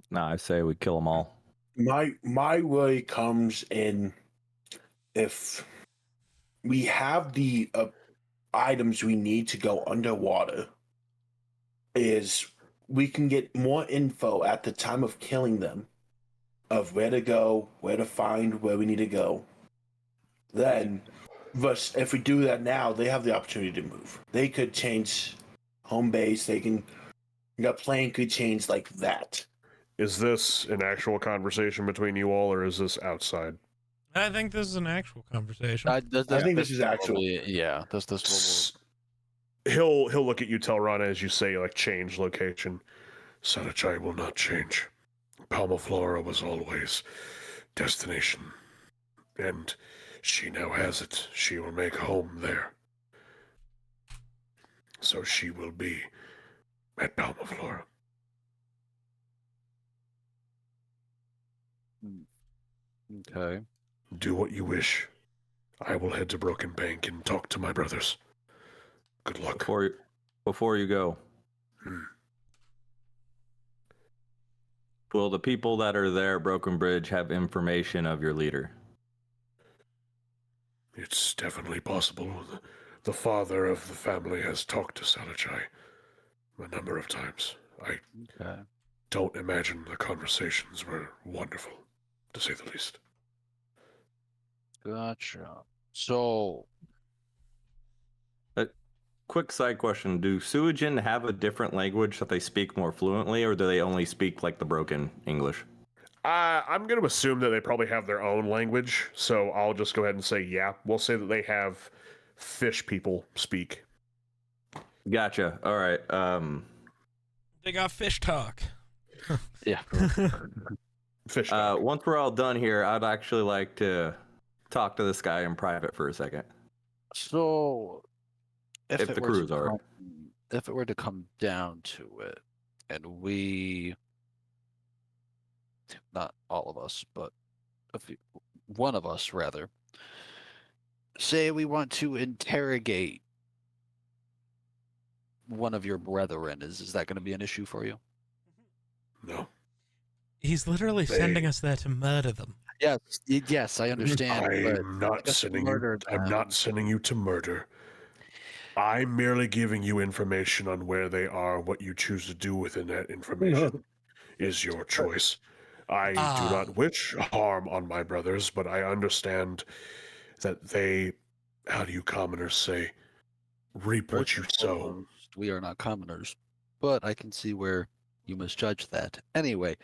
Nah, I say we kill them all. My worry comes in if we have the items we need to go underwater, is we can get more info at the time of killing them of where to go, where to find, where we need to go. Then, if we do that now, they have the opportunity to move. They could change home base. The plane could change like that. Is this an actual conversation between you all, or is this outside? I think this is an actual conversation. I think this is actual. Yeah, this He'll look at you, Telrana, as you say, like, change location. Sanachai will not change. Palmaflora was always destination. And she now has it. She will make home there. So she will be at Palmaflora. Okay. Do what you wish. I will head to Broken Bank and talk to my brothers. Good luck. Before you go, will the people that are there at Broken Bridge have information of your leader? It's definitely possible. The father of the family has talked to Salachai a number of times. I don't imagine the conversations were wonderful, to say the least. Gotcha. So, quick side question. Do Suijin have a different language that they speak more fluently, or do they only speak like the broken English? I'm going to assume that they probably have their own language, so I'll just go ahead and say, yeah. We'll say that they have fish people speak. Gotcha. All right. They got fish talk. yeah. Fish talk. Once we're all done here, I'd actually like to talk to this guy in private for a second. So, If the crew's all right. If it were to come down to it, and we, not all of us, but one of us rather, say we want to interrogate one of your brethren, is that going to be an issue for you? No. He's literally sending us there to murder them. Yes, I understand. But I'm not just sending murder you. I'm them. not sending you to murder. I'm merely giving you information on where they are. What you choose to do within that information is your choice. I do not wish harm on my brothers, but I understand that they, how do you commoners say, reap what First you and sow. foremost, we are not commoners, but I can see where you misjudge that. Anyway,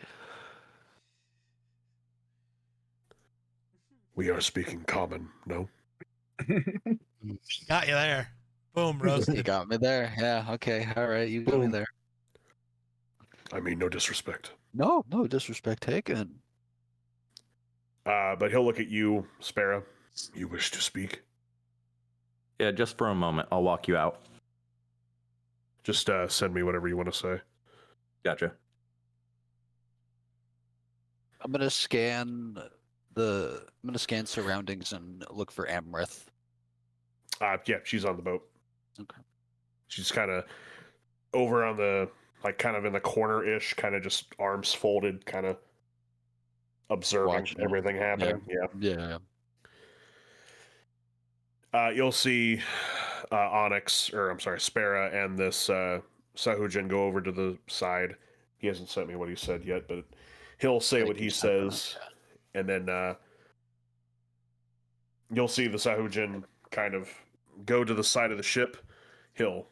We are speaking common, no? Got you there. Boom, you roasted. got me there. Yeah, okay, all right, you got me Boom. there. I mean, no disrespect. No disrespect taken. But he'll look at you, Sparrow. You wish to speak? Yeah, just for a moment. I'll walk you out. Just send me whatever you want to say. Gotcha. I'm gonna scan surroundings and look for Amrith. Yeah, she's on the boat. Okay. She's kind of over on the, like, kind of in the corner-ish, kind of just arms folded, kind of observing Watching it. everything happening. Yeah. You'll see Sparrow and this Sahujin go over to the side. He hasn't sent me what he said yet, but he'll say what he says, and then you'll see the Sahujin kind of go to the side of the ship. And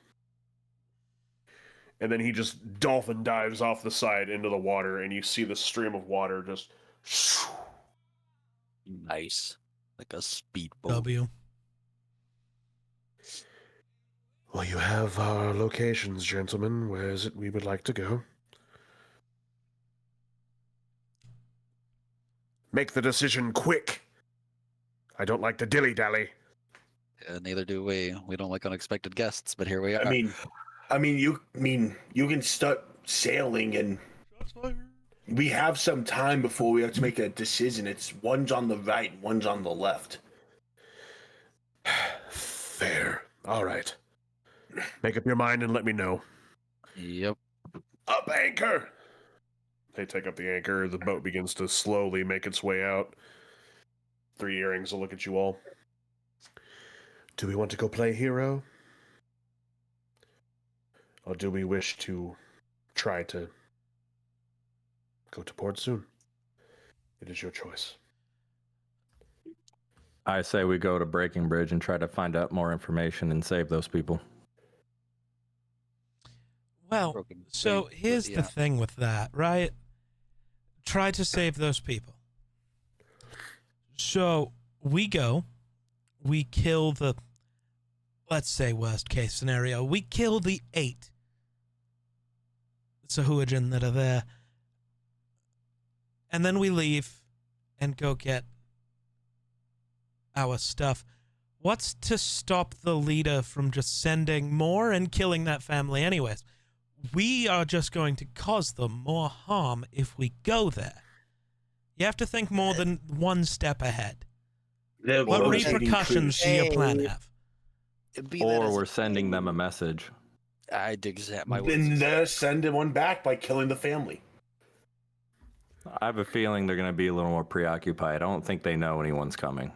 then he just dolphin dives off the side into the water, and you see the stream of water just. Nice, like a speedboat. W. Well, you have our locations, gentlemen. Where is it we would like to go? Make the decision quick. I don't like to dilly-dally. Neither do we. We don't like unexpected guests, but here we are. I mean, you can start sailing, and we have some time before we have to make a decision. It's one's on the right, one's on the left. Fair. All right. Make up your mind and let me know. Yep. Up anchor! They take up the anchor. The boat begins to slowly make its way out. Three earrings will look at you all. Do we want to go play hero? Or do we wish to try to go to port soon? It is your choice. I say we go to Breaking Bridge and try to find out more information and save those people. Well, so here's the thing with that, right? Try to save those people. So we go, we kill the, let's say worst case scenario, we kill the 8 Sahuagin that are there, and then we leave and go get our stuff. What's to stop the leader from just sending more and killing that family anyways? We are just going to cause them more harm if we go there. You have to think more than one step ahead. What repercussions do your plan have? Or we're sending them a message. I dig that. Then they're sending one back by killing the family. I have a feeling they're going to be a little more preoccupied. I don't think they know anyone's coming.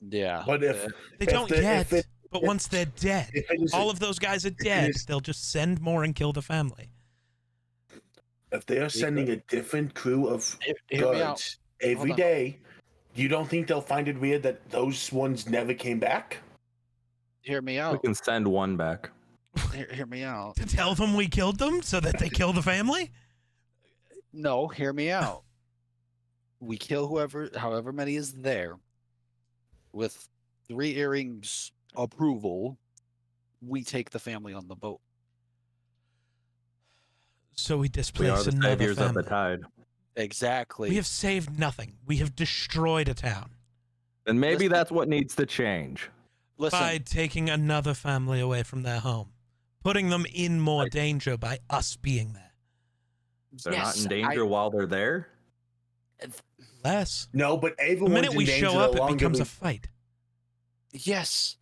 Yeah. But if they don't yet, but once they're dead, all of those guys are dead, they'll just send more and kill the family. If they are sending a different crew of guards every Hold on. day, you don't think they'll find it weird that those ones never came back? Hear me We out. can send one back. Hear me out. To tell them we killed them so that they kill the family? No, hear me out. We kill however many is there. With 3 earrings approval, we take the family on the boat. So we We are displace the another saviors of family. the tide. Exactly. We have saved nothing. We have destroyed a town And maybe Listen. that's what needs to change. Listen, by taking another family away from their home, putting them in more danger by us being there. They're not in danger while they're there. Less. No, but The everyone's minute we in danger show up, the it longer becomes we- a fight. Yes.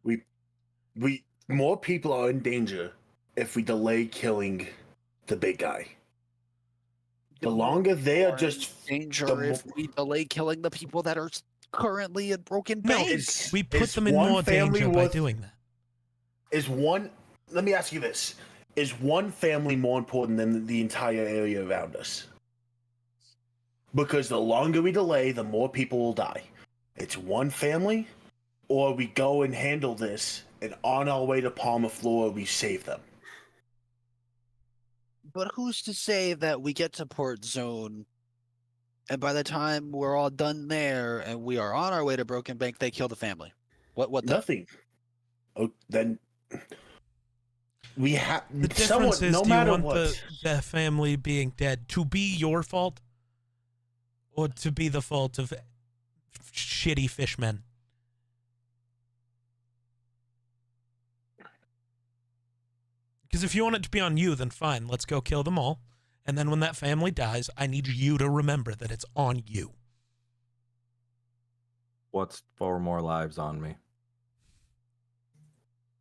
we more people are in danger if we delay killing the big guy. The longer they are just danger if we delay killing the people that are currently in Broken No, Bank. we put them in more danger by doing that. Let me ask you this. Is one family more important than the entire area around us? Because the longer we delay, the more people will die. It's one family, or we go and handle this, and on our way to Palma Flora, we save them. But who's to say that we get to Port Zone, and by the time we're all done there, and we are on our way to Broken Bank, they kill the family? What? Nothing. Oh, then we have the difference is: no do you matter want what, the family being dead to be your fault, or to be the fault of shitty fishmen? Because if you want it to be on you, then fine, let's go kill them all. And then when that family dies, I need you to remember that it's on you. What's 4 more lives on me?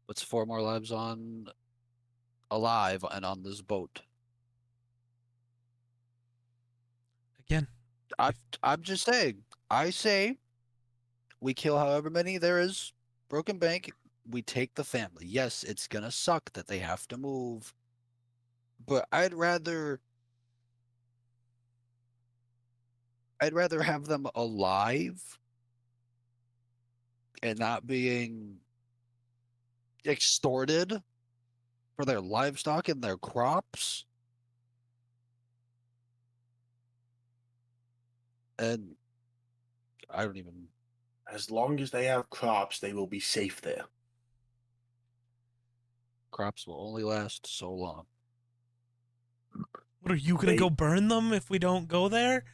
What's 4 more lives on alive and on this boat? Again, I'm just saying. I say we kill however many there is. Broken Bank. We take the family. Yes, it's gonna suck that they have to move, but I'd rather have them alive and not being extorted for their livestock and their crops. And I don't even. as long as they have crops, they will be safe there. Crops will only last so long. what are you gonna go burn them if we don't go there?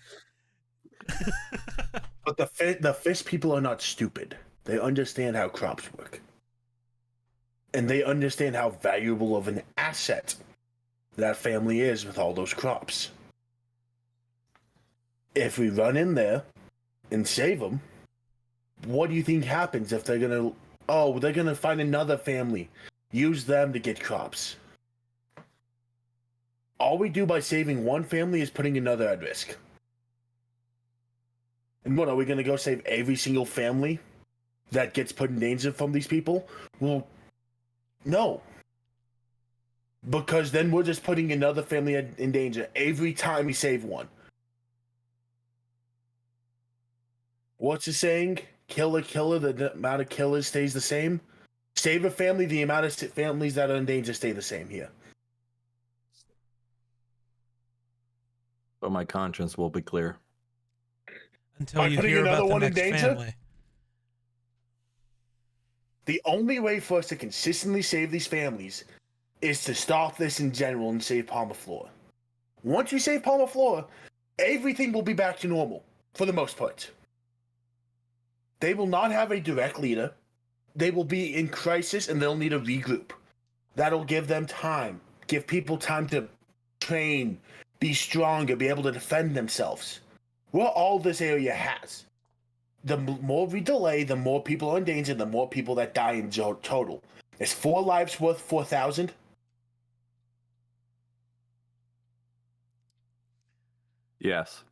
But the fish people are not stupid. They understand how crops work. And they understand how valuable of an asset that family is with all those crops. If we run in there and save them, what do you think happens if they're gonna find another family, use them to get crops? All we do by saving one family is putting another at risk. And what, are we gonna go save every single family that gets put in danger from these people? Well, no. Because then we're just putting another family in danger every time we save one. What's the saying? Kill a killer, the amount of killers stays the same. Save a family, the amount of families that are in danger stay the same here. But my conscience will be clear. Until By you putting hear another about the one in next danger? family. The only way for us to consistently save these families is to stop this in general and save Palma Flora. Once we save Palma Flora, everything will be back to normal, for the most part. They will not have a direct leader. They will be in crisis and they'll need a regroup. That'll give them time. Give people time to train, be stronger, be able to defend themselves. What all this area has. The more we delay, the more people are in danger, the more people that die in total. Is 4 lives worth 4,000? Yes.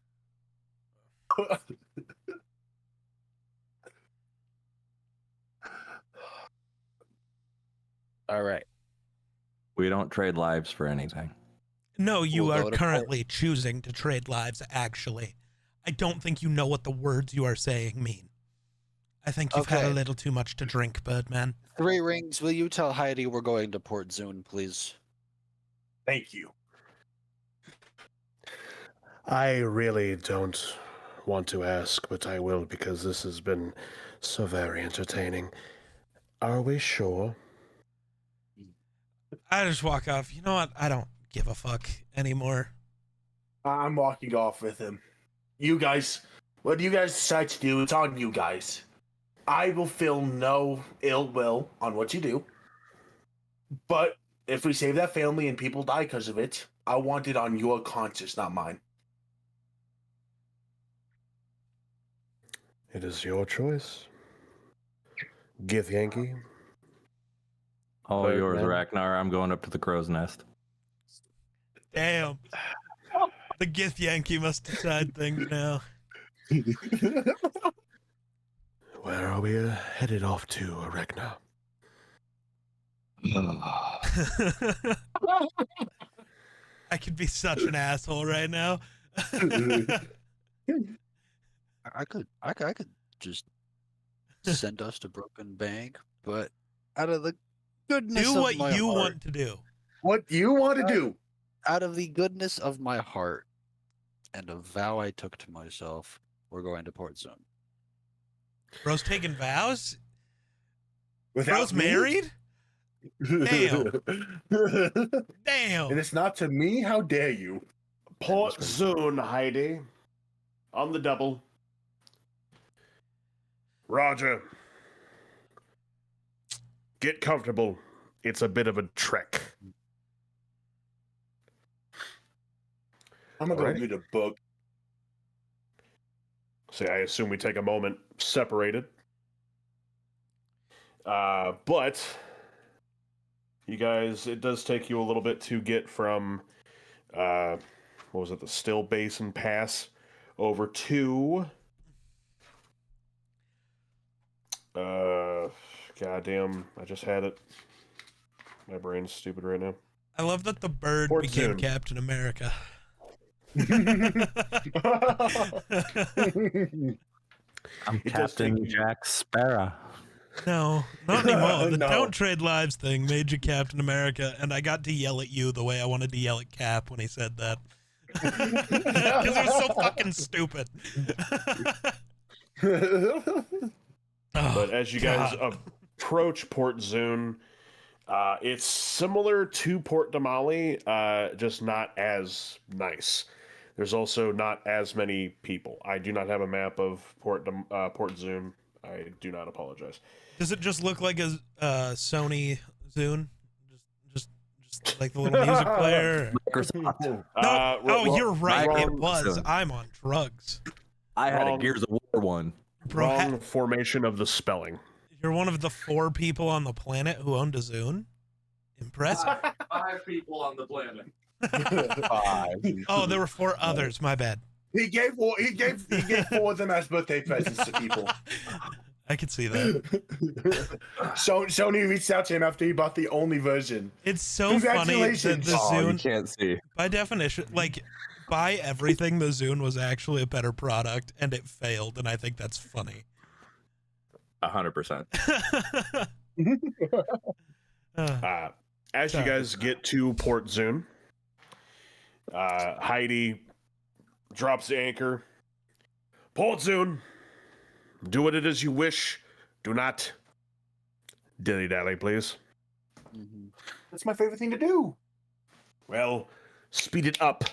All right. We don't trade lives for anything. No, you We'll are go to currently choosing to trade lives, actually. I don't think you know what the words you are saying mean. I think you've had a Okay. little too much to drink, Birdman. 3 rings. Will you tell Heidi we're going to Port Zoon, please? Thank you. I really don't want to ask, but I will because this has been so very entertaining. Are we sure? I just walk off. You know what? I don't give a fuck anymore. I'm walking off with him. You guys, what you guys decide to do, it's on you guys. I will feel no ill will on what you do. But if we save that family and people die because of it, I want it on your conscience, not mine. It is your choice. Githyanki, All But yours, then- Ragnar. I'm going up to the crow's nest. Damn. The Githyanki must decide things now. Where are we headed off to, Regna? I could be such an asshole right now. I could just send us to Broken Bank, but out of the goodness Do of what my you heart, want to do. What you want to do? out of the goodness of my heart, and a vow I took to myself, we're going to Port Zoon. Bro's taking vows? Without Bro's me? married? Damn. Damn. And it's not to me? How dare you? Port Zoon, Heidi. On the double. Roger. Get comfortable. It's a bit of a trek. I'm gonna go Alrighty. read a book. See, I assume we take a moment separated. But you guys, it does take you a little bit to get from, what was it, the Still Basin Pass over to, goddamn, I just had it. My brain's stupid right now. I love that the bird Port became Zoon. Captain America. I'm It does Captain take you- Jack Sparrow. No, not anymore. The No. Don't Trade Lives thing made you Captain America, and I got to yell at you the way I wanted to yell at Cap when he said that. Because it was so fucking stupid. But as you guys God. approach Port Zoon, it's similar to Port Damali, just not as nice. There's also not as many people. I do not have a map of Port Zoon. I do not apologize. Does it just look like a Sony Zoon? Just like the little music player? Microsoft. No. Wrong- You're right. It wrong was. Zoon. I'm on drugs. I had a Wrong. Gears of War one. Bro, wrong formation of the spelling. you're one of the 4 people on the planet who owned a Zoon? Impressive. 5 people on the planet. Oh, there were 4 others. My bad. He gave 4 of them as birthday presents to people. I could see that. So Sony reached out to him after he bought the only version. It's so funny that Congratulations. the Oh, you Zoon, can't see. by definition, like, by everything, the Zoon was actually a better product, and it failed, and I think that's funny. 100%. As you guys get to Port Zoon, Heidi drops the anchor. Port Zoon, do what it is you wish. Do not dilly-dally, please. Mhm. That's my favorite thing to do. Well, speed it up,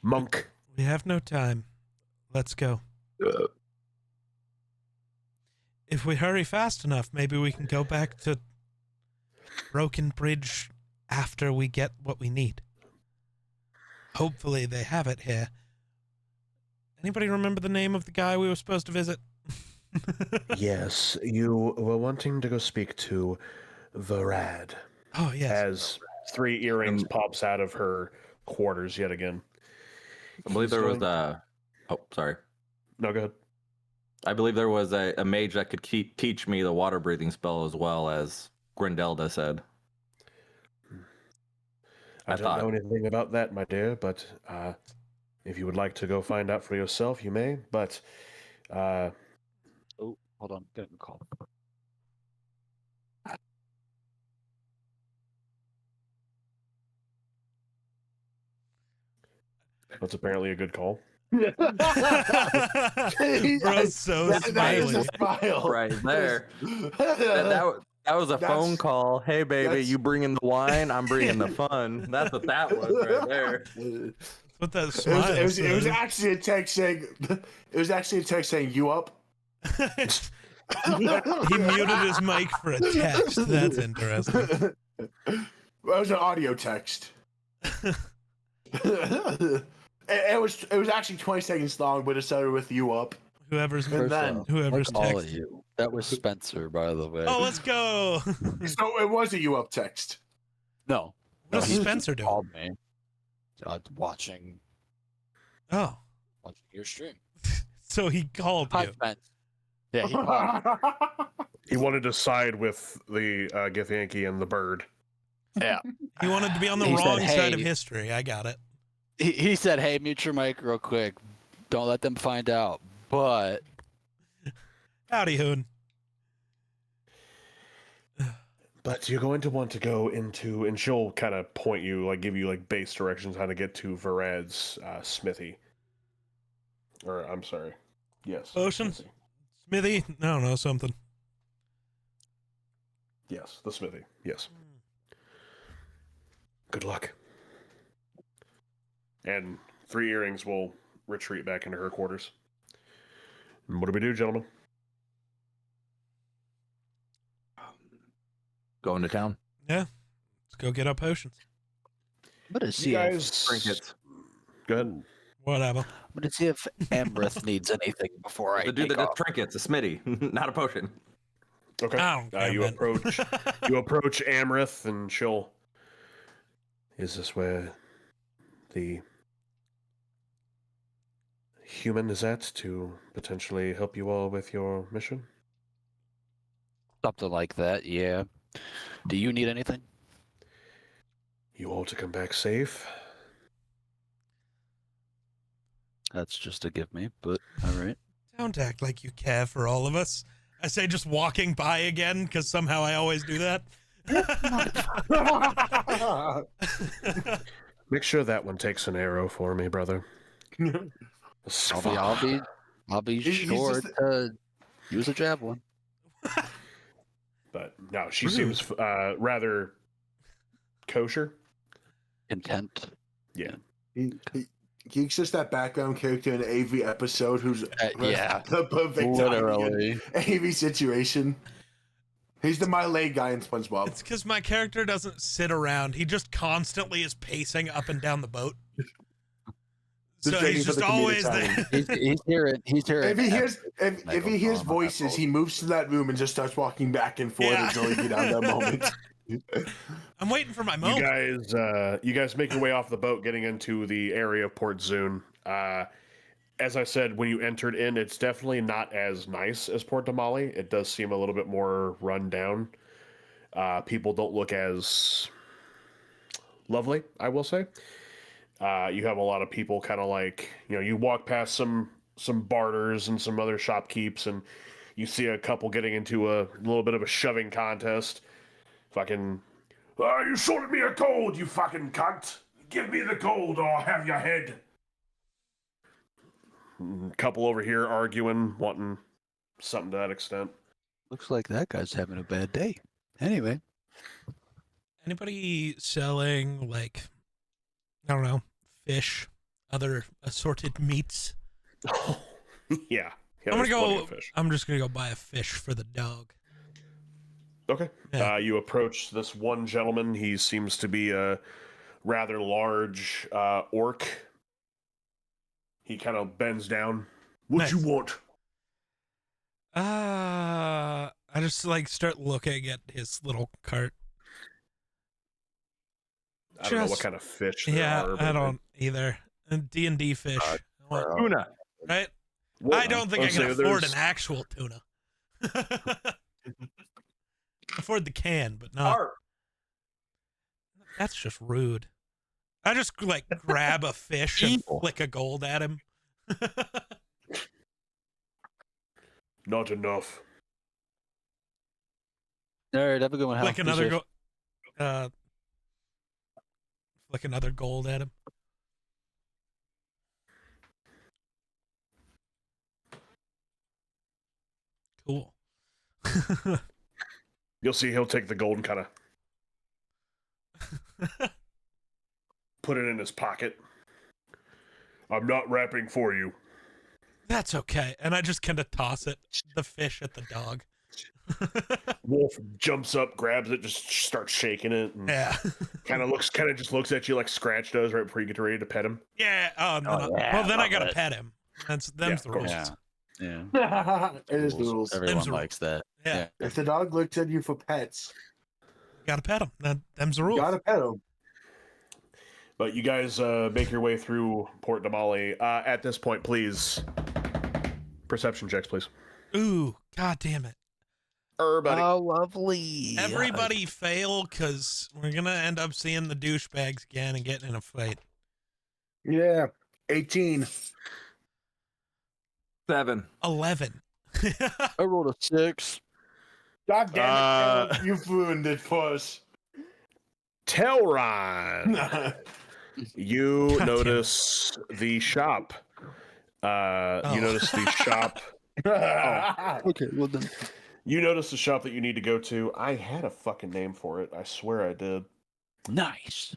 monk. We have no time. Let's go. If we hurry fast enough, maybe we can go back to Broken Bridge after we get what we need. Hopefully they have it here. Anybody remember the name of the guy we were supposed to visit? Yes, you were wanting to go speak to Varad. Oh, yes. As 3 earrings pops out of her quarters yet again. I believe there was a. Oh, sorry. No, go ahead. I believe there was a mage that could teach me the water breathing spell as well, as Grindelda said. I I don't thought- know anything about that, my dear, but if you would like to go find out for yourself, you may. But Oh, hold on. Getting a call. that's apparently a good call. Bro's so That is a smiley. smile. Right there. That was a phone That's- call. Hey, baby, that's- you bringing the wine? I'm bringing the fun. That's what that was right there. What that It smile was says. actually a text saying, "You up?" He muted his mic for a text. That's interesting. It was an audio text. it was actually 20 seconds long, but it started with "you up." Whoever's And then- whoever's Look, all of texting. you. That was Spencer, by the way. Oh, let's go. So it wasn't you up text. No. What's he Spencer doing? called me. Watching Oh, your stream. so he called Hi, you. Spence. Yeah, he called me. He wanted to side with the Githyanki and the bird. Yeah. He wanted to be on the He said, wrong side of "Hey." history. I got it. He said, "Hey, mute your mic real quick. Don't let them find out." But Howdy, Hoon. But you're going to want to go into, and she'll kind of point you, like give you like base directions how to get to Varad's smithy. Or I'm sorry, yes. Ocean? Smithy. Smithy? I don't know, something. Yes, the smithy. Yes. Good luck. And 3 earrings will retreat back into her quarters. And what do we do, gentlemen? Going to town. Yeah. Let's go get our potions. I'm gonna You see guys, Trinkets. go ahead. Whatever. I'm gonna see if Ambreth needs anything before I The dude take that does off. trinkets, a smitty, not a potion. Okay. I don't care, You man. approach Amrith, and she'll. Is this where the human is at to potentially help you all with your mission? Something like that, yeah. Do you need anything? You all to come back safe. That's just a give me, but all right. Don't act like you care for all of us. I say just walking by again, because somehow I always do that. Make sure that one takes an arrow for me, brother. I'll be He's sure just- to use a javelin. But no, she seems rather kosher. Intent. Yeah. He's just that background character in an AV episode who's Yeah. the perfect Literally. AV situation. He's the my leg guy in SpongeBob. It's because my character doesn't sit around. He just constantly is pacing up and down the boat. Just So waiting he's for just the comedic always timing. there. He's hearing. If he hears if he hears Megaphone on that voices, boat. he moves to that room and just starts walking back and forth Yeah. until he get out that moment. I'm waiting for my moment. You guys make your way off the boat, getting into the area of Port Zoon. As I said, when you entered in, it's definitely not as nice as Port Damali. It does seem a little bit more run down. People don't look as lovely, I will say. You have a lot of people kind of like, you walk past some barters and some other shopkeeps, and you see a couple getting into a little bit of a shoving contest. Fucking, you shorted me a gold, you fucking cunt. Give me the gold or I'll have your head. Couple over here arguing, wanting something to that extent. Looks like that guy's having a bad day. Anyway, Anybody selling, like, I don't know, fish, other assorted meats? Yeah. I'm gonna there's plenty go. of fish. I'm just gonna go buy a fish for the dog. Okay. Yeah. You approach this one gentleman. He seems to be a rather large orc. He kind of bends down. What Nice. you want? I just like start looking at his little cart. I don't know what Just- kind of fish there Yeah, are. I don't either. D&D fish, I want- Tuna. right? Well, I don't think I let's can say afford there's- an actual tuna. Afford the can, but not. That's just rude. I just like grab a fish and Evil. flick a gold at him. Not enough. all right, have a good one. Hal. Flick Be another safe. flick another gold at him. Cool. You'll see he'll take the gold and kind of put it in his pocket. I'm not rapping for you. That's okay. And I just kind of toss the fish at the dog. Wolf jumps up, grabs it, just starts shaking it, and Yeah. kind of just looks at you like Scratch does right before you get ready to pet him. Yeah. Oh, no, Oh, no. yeah, Well, then I love gotta it. pet him. Them's Yeah, the of course. rules. Yeah. It is the rules. Everyone Them's the likes that. Yeah. If the dog looks at you for pets, Gotta pet him. Them's the you rules. gotta pet him. But you guys make your way through Port Damali. At this point, please, perception checks, please. Ooh, god damn it. Everybody. Oh, lovely. Everybody fail, because we're gonna end up seeing the douchebags again and getting in a fight. Yeah. 18. 7. 11. I rolled a 6. God damn it, Caleb, you've ruined it for us. Telron. You God notice the shop. You notice the shop. Okay, well then. You notice the shop that you need to go to. I had a fucking name for it. I swear I did. Nice.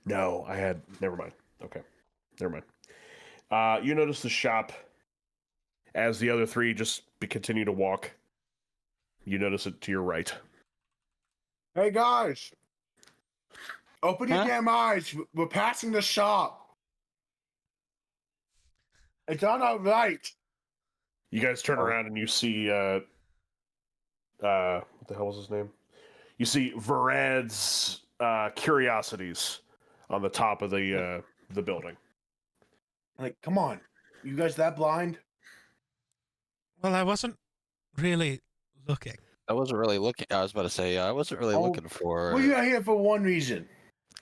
No, I had. Never mind. Okay. Never mind. You notice the shop as the other three just continue to walk. You notice it to your right. Hey, guys. Open your Huh? damn eyes. We're passing the shop. It's on our right. You guys turn around and you see what the hell was his name? You see Varad's curiosities on the top of the building. Like, come on. You guys that blind? Well, I wasn't really looking. I wasn't really looking. I was about to say, I wasn't really looking for. Well, you're here for one reason.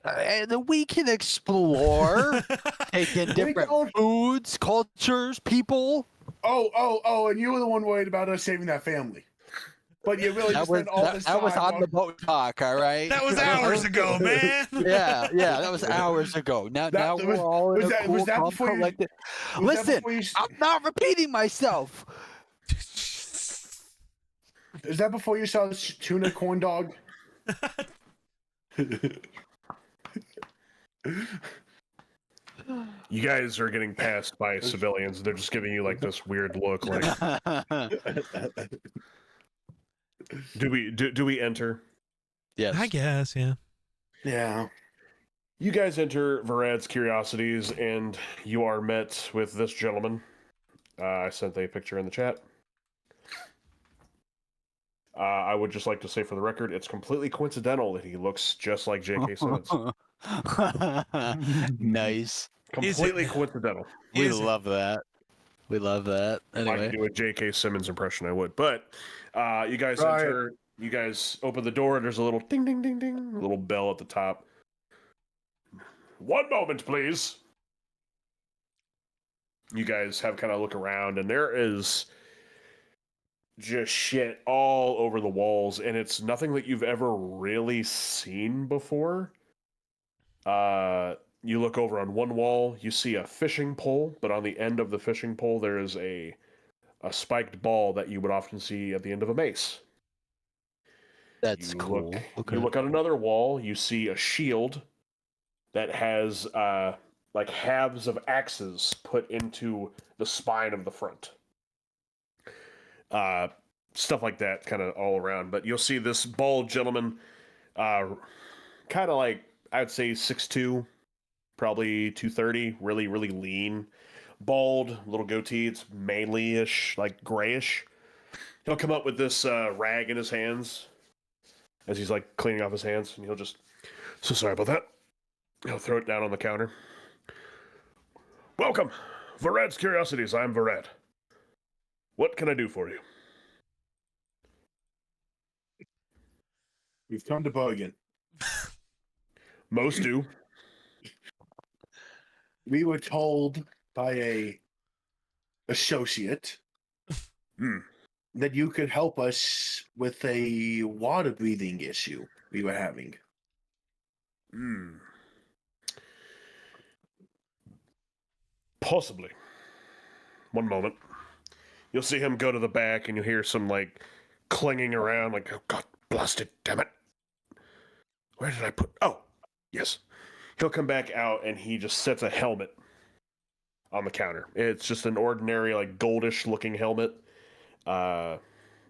And we can explore, take in different foods, cultures, people. Oh, and you were the one worried about us saving that family. But you really just spent all this time. That was on the boat talk, all right? That was hours ago, man. Yeah, that was hours ago. Now we're all in a cool, calm, collected. Listen, I'm not repeating myself. Is that before you saw this tuna corn dog? You guys are getting passed by civilians. They're just giving you like this weird look. Like, do we enter? Yes. I guess, yeah. Yeah. You guys enter Varad's Curiosities, and you are met with this gentleman. I sent a picture in the chat. I would just like to say for the record, it's completely coincidental that he looks just like J.K. Simmons. Nice. Completely coincidental. We love that. We love that. If I Anyway. could do a J.K. Simmons impression, I would. But you guys Right. enter. You guys open the door, and there's a little ding, ding, ding, ding, a little bell at the top. One moment, please. You guys have kind of look around, and there is just shit all over the walls, and it's nothing that you've ever really seen before. You look over on one wall, you see a fishing pole, but on the end of the fishing pole there is a spiked ball that you would often see at the end of a mace. That's cool. You look on another wall, you see a shield that has like halves of axes put into the spine of the front. Stuff like that, kind of all around. But you'll see this bald gentleman, kind of like, I'd say 6'2", probably 230, really, really lean, bald, little goatee. It's mainly-ish, like grayish. He'll come up with this rag in his hands as he's like cleaning off his hands, and he'll just, so sorry about that. He'll throw it down on the counter. Welcome, Varad's Curiosities. I'm Varad. What can I do for you? We've come to bargain. Most do. We were told by a associate that you could help us with a water breathing issue we were having. Possibly. One moment. You'll see him go to the back, and you'll hear some, like, clinging around, like, oh, God blast it, damn it. Where did I put... Oh, yes. He'll come back out, and he just sets a helmet on the counter. It's just an ordinary, like, goldish-looking helmet.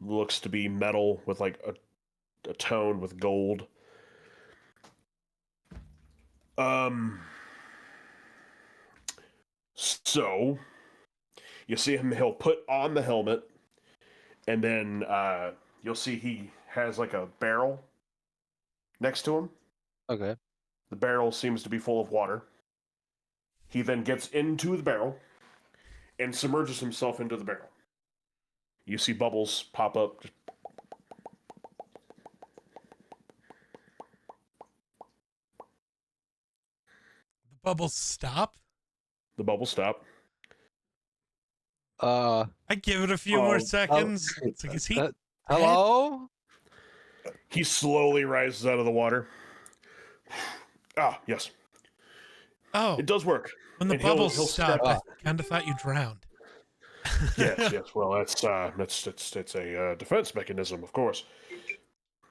Looks to be metal with, like, a tone with gold. So... You see him, he'll put on the helmet, and then you'll see he has like a barrel next to him. Okay. The barrel seems to be full of water. He then gets into the barrel and submerges himself into the barrel. You see bubbles pop up. The bubbles stop. The bubbles stop. Uh, I give it a few more seconds. It's like, is he? hello? He slowly rises out of the water. Ah, yes. Oh, It does work. when the And he'll bubbles step stopped, I up. kind of thought you drowned. Yes. Well, that's it's a defense mechanism, of course.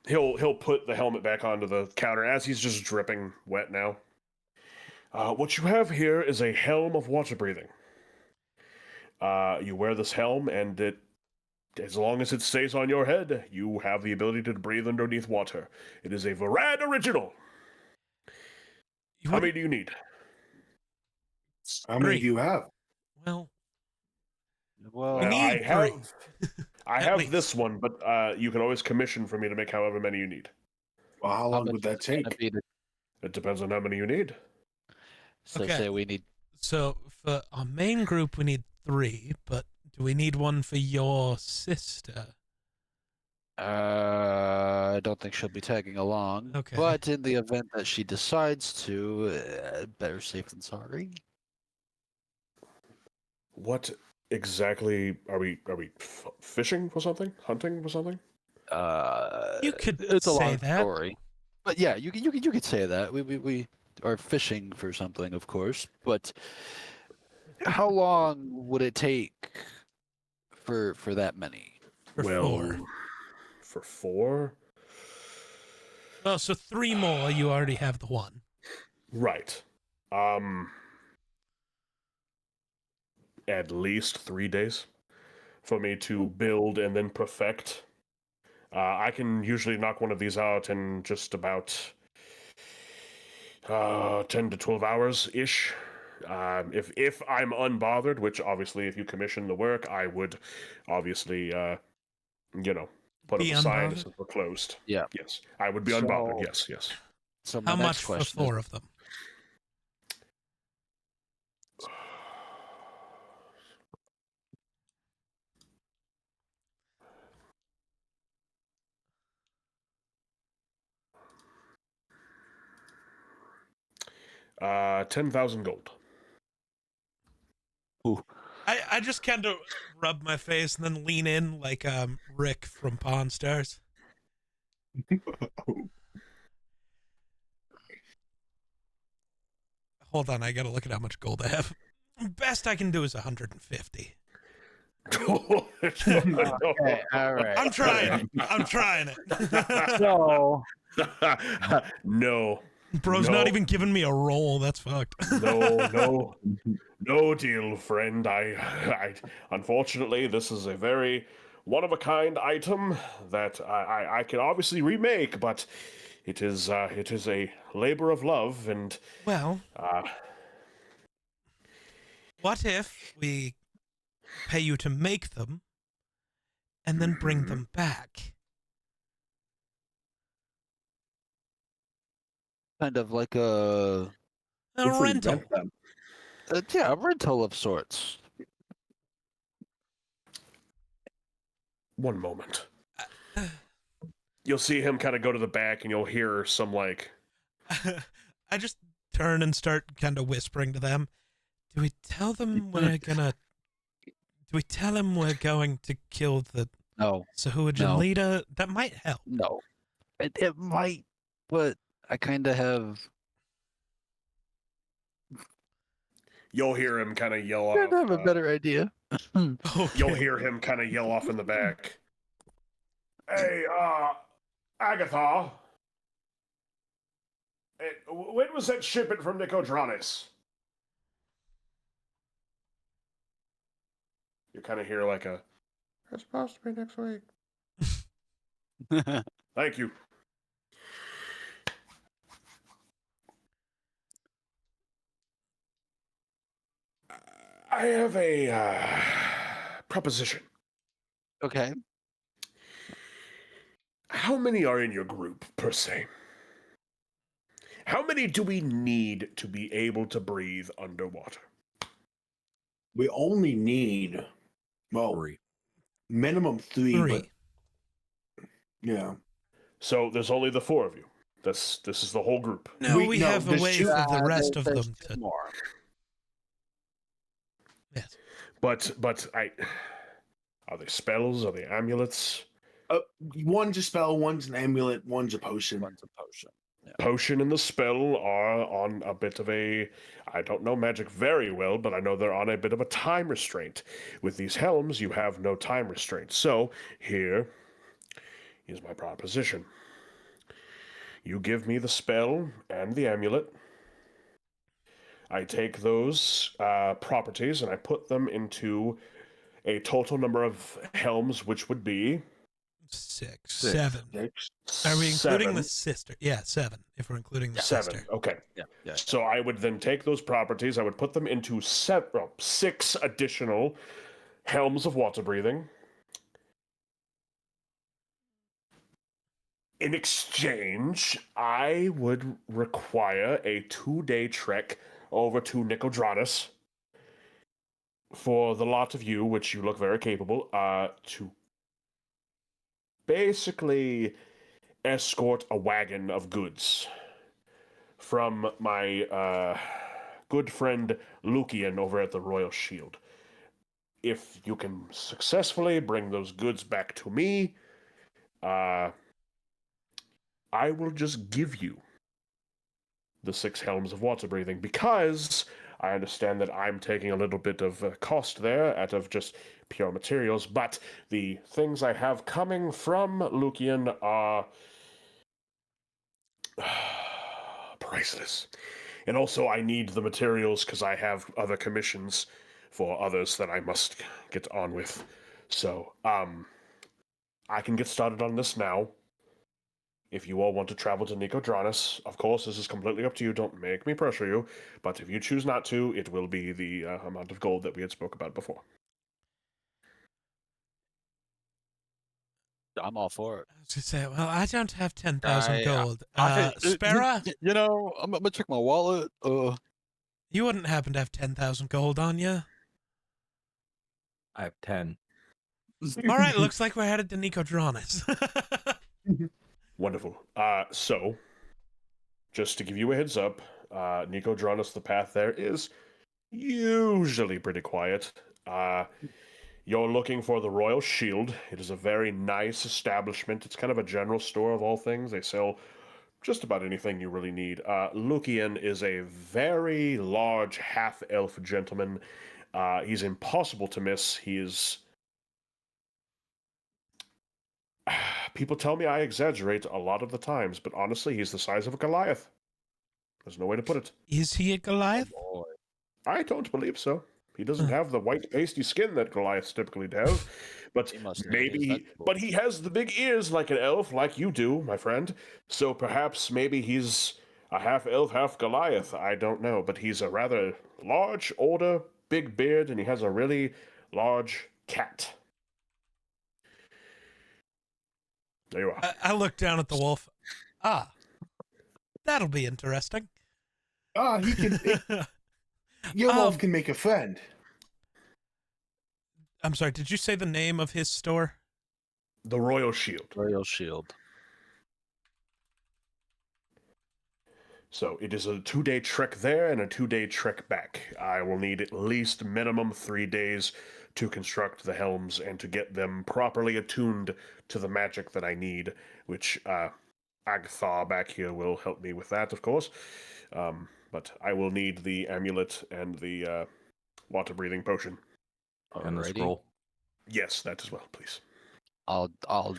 He'll put the helmet back onto the counter as he's just dripping wet now. What you have here is a helm of water breathing. You wear this helm, and as long as it stays on your head, you have the ability to breathe underneath water. It is a Varad original. How many do you need? How many do you have? Well, Well, We need I At have least. this one, but you can always commission for me to make however many you need. Well, how how long much would that is it gonna take? be to- It depends on how many you need. So Okay. say we need. so for our main group, we need 3, but do we need one for your sister? I don't think she'll be tagging along. Okay. But in the event that she decides to, better safe than sorry. What exactly are we fishing for something? Hunting for something? You could It's a say long that. story. But yeah, you could say that. We are fishing for something, of course. But how long would it take for that many? For 4. For 4? Oh, so 3 more. You already have the 1. Right. At least 3 days for me to build and then perfect. I can usually knock one of these out in just about 10 to 12 hours ish. If I'm unbothered, which obviously if you commission the work, I would obviously put Be it aside unbothered? since we're closed. Yeah. Yes, I would be So- unbothered. Yes. So How my much next for question 4 of them? Is 10,000 gold. I just kind of rub my face and then lean in like Rick from Pawn Stars. Hold on, I gotta look at how much gold I have. Best I can do is 150. Okay, all right. I'm trying it. I'm trying it. So No, Bro's No. not even giving me a roll. That's fucked. no deal, friend. I unfortunately, this is a very one-of-a-kind item that I can obviously remake, but it is a labor of love, and Well, what if we pay you to make them and then bring them back? kind of like a A rental. yeah, a rental of sorts. one moment. You'll see him kind of go to the back, and you'll hear some like, I just turn and start kind of whispering to them. Do we tell them we're gonna? Do we tell him we're going to kill the No, Sahuagin No. leader? That might help. no. It might, but I kind of have. you'll hear him kind of yell Kind of have a off. better idea. Okay. You'll hear him kind of yell off in the back. Hey, Agatha. When was that shipment from Nicodranis? You kind of hear like a, it's supposed to be next week. Thank you. I have a proposition. Okay. How many are in your group, per se? How many do we need to be able to breathe underwater? We only need, well, 3. minimum 3, Three. but yeah. So there's only the 4 of you. This is the whole group. No, We- we no, have a there's way two- for the rest of there's them two to. more. Yes. But are they spells? Are they amulets? One's a spell, one's an amulet, one's a potion. One's a potion. Potion and the spell are on a bit of a, I don't know magic very well, but I know they're on a bit of a time restraint. With these helms, you have no time restraint. So here is my proposition. You give me the spell and the amulet. I take those properties and I put them into a total number of helms, which would be 6, 6. 7. 6. Are we including 7. the sister? Yeah, 7. If we're including the 7. sister. Okay. Yeah. So I would then take those properties, I would put them into 6 additional helms of water breathing. In exchange, I would require a 2-day trek over to Nicodranus for the lot of you, which you look very capable, to basically escort a wagon of goods from my good friend Lucian over at the Royal Shield. If you can successfully bring those goods back to me, I will just give you the 6 helms of water breathing, because I understand that I'm taking a little bit of cost there out of just pure materials, but the things I have coming from Lucian are priceless. And also I need the materials because I have other commissions for others that I must get on with. So, I can get started on this now. If you all want to travel to Nicodranus, of course, this is completely up to you. Don't make me pressure you. But if you choose not to, it will be the amount of gold that we had spoke about before. I'm all for it. I was gonna say, well, I don't have 10,000 I- gold. I- Sparrow, You know, I'm gonna check my wallet. you wouldn't happen to have 10,000 gold on you? I have 10. All right, looks like we're headed to Nicodranus. Wonderful. So, just to give you a heads up, Nicodranus, the path there is usually pretty quiet. You're looking for the Royal Shield. It is a very nice establishment. It's kind of a general store of all things. They sell just about anything you really need. Lucian is a very large half-elf gentleman. He's impossible to miss. He is... People tell me I exaggerate a lot of the times, but honestly, he's the size of a Goliath. There's no way to put it. Is he a Goliath? Boy. I don't believe so. He doesn't have the white pasty skin that Goliaths typically have, but He must have maybe. his vegetables. But he has the big ears like an elf, like you do, my friend. So perhaps maybe he's a half elf, half Goliath. I don't know, but he's a rather large, older, big beard, and he has a really large cat. There you are. I look down at the wolf. That'll be interesting. He can. Your wolf can make a friend. I'm sorry, did you say the name of his store? The Royal Shield. Royal Shield. So it is a 2-day trek there and a 2-day trek back. I will need at least minimum 3 days to construct the helms and to get them properly attuned to the magic that I need, which Agthar back here will help me with that, of course. But I will need the amulet and the water-breathing potion. And the Alrighty. scroll. Yes, that as well, please. I'll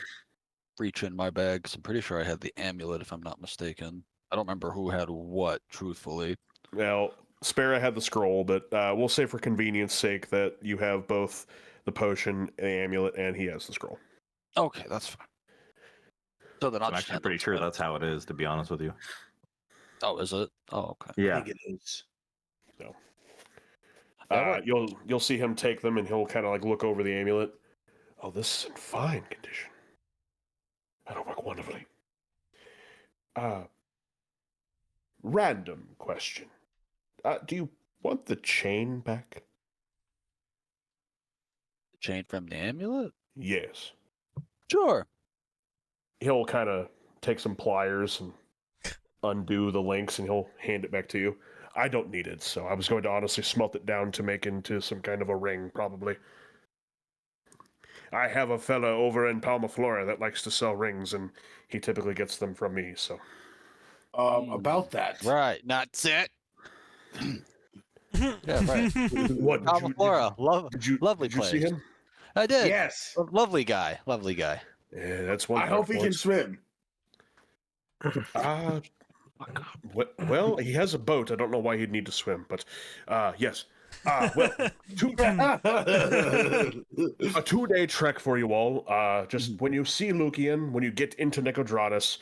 reach in my bag 'cause I'm pretty sure I had the amulet if I'm not mistaken. I don't remember who had what, truthfully. Well, Sparrow had the scroll, but we'll say for convenience sake that you have both the potion, the amulet, and he has the scroll. Okay, that's fine. So then I'll I'm just actually hand pretty those sure back. that's how it is, to be honest with you. Oh, is it? Oh, okay. I Yeah. think it is. You'll see him take them, and he'll kind of like look over the amulet. Oh, this is in fine condition. That'll work wonderfully. Random question. Do you want the chain back? The chain from the amulet? Yes. Sure. He'll kind of take some pliers and undo the links, and he'll hand it back to you. I don't need it, so I was going to honestly smelt it down to make into some kind of a ring, probably. I have a fella over in Palmaflora that likes to sell rings, and he typically gets them from me, so... About that. Right, that's it. Yeah, right. What, Palmaflora, lovely did you place. see him? I did. Yes. Lovely guy. Lovely guy. Yeah, that's one. I hope he can swim. Well, he has a boat. I don't know why he'd need to swim, but yes. Well, a 2-day trek for you all. Just when you see Lucian, when you get into Nicodratus,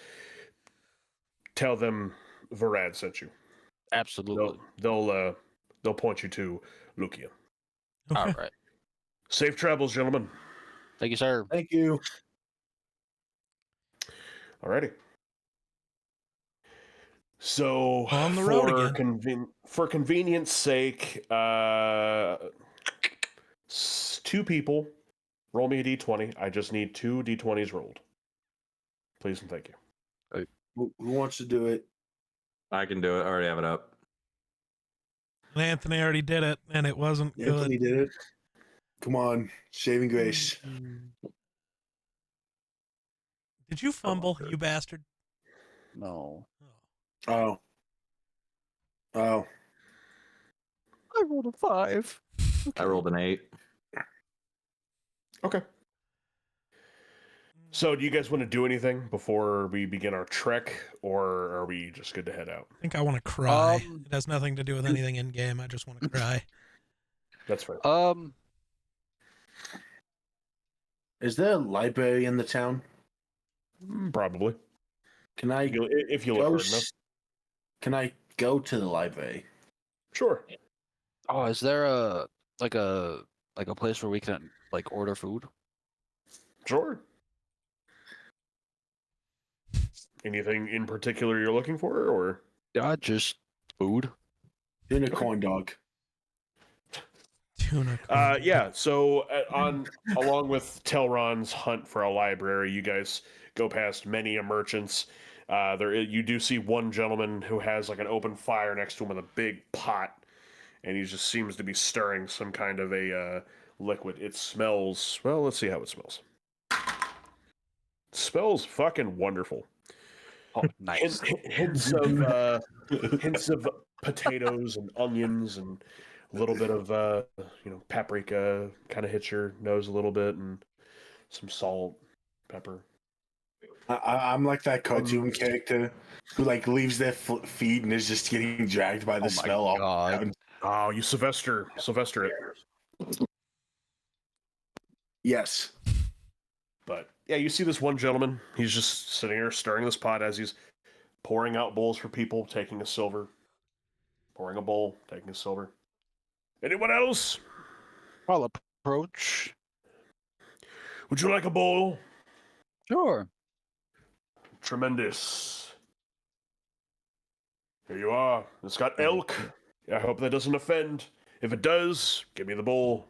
tell them Varad sent you. Absolutely. They'll point you to Lucian. Okay. All right. Safe travels, gentlemen. Thank you, sir. Thank you. Alrighty. So On the road again. For convenience sake, 2 people roll me a d20. I just need 2 d20s rolled. Please and thank you. Who wants to do it? I can do it. I already have it up. And Anthony already did it, and it wasn't Anthony good. did it. Come on, saving grace. Did you fumble, you bastard? No. Oh. I rolled a 5. I rolled an 8. Okay. So, do you guys want to do anything before we begin our trek, or are we just good to head out? I think I want to cry. It has nothing to do with anything in game. I just want to cry. That's fair. Is there a library in the town? Probably. Can I If you look hard enough. Can I go to the library? Sure. Oh, is there a place where we can like order food? Sure. Anything in particular you're looking for, or? Yeah, just food. In a corn dog. Tuna. Yeah. So, along with Telron's hunt for a library, you guys go past many merchants. You do see one gentleman who has like an open fire next to him with a big pot, and he just seems to be stirring some kind of a liquid. It smells. Well, let's see how it smells. It smells fucking wonderful. Oh, nice. Hints of potatoes and onions and a little bit of paprika kind of hits your nose a little bit, and some salt, pepper. I'm like that cartoon character who like leaves their feet and is just getting dragged by the smell all around. Oh, you Sylvester it. Yes. But yeah, you see this one gentleman. He's just sitting there stirring this pot as he's pouring out bowls for people, taking a silver. Pouring a bowl, taking a silver. Anyone else? I'll approach. Would you like a bowl? Sure. Tremendous. Here you are. It's got elk. I hope that doesn't offend. If it does, give me the bowl.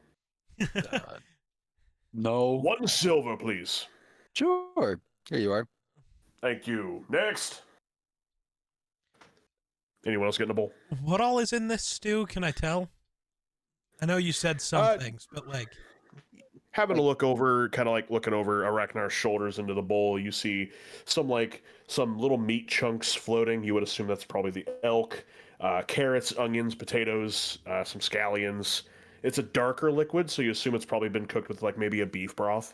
No. 1 silver, please. Sure. Here you are. Thank you. Next. Anyone else getting a bowl? What all is in this stew? Can I tell? I know you said some things, but like having a look over, kind of like looking over Aragnar's shoulders into the bowl, you see some little meat chunks floating. You would assume that's probably the elk. Carrots, onions, potatoes, some scallions. It's a darker liquid, so you assume it's probably been cooked with like maybe a beef broth.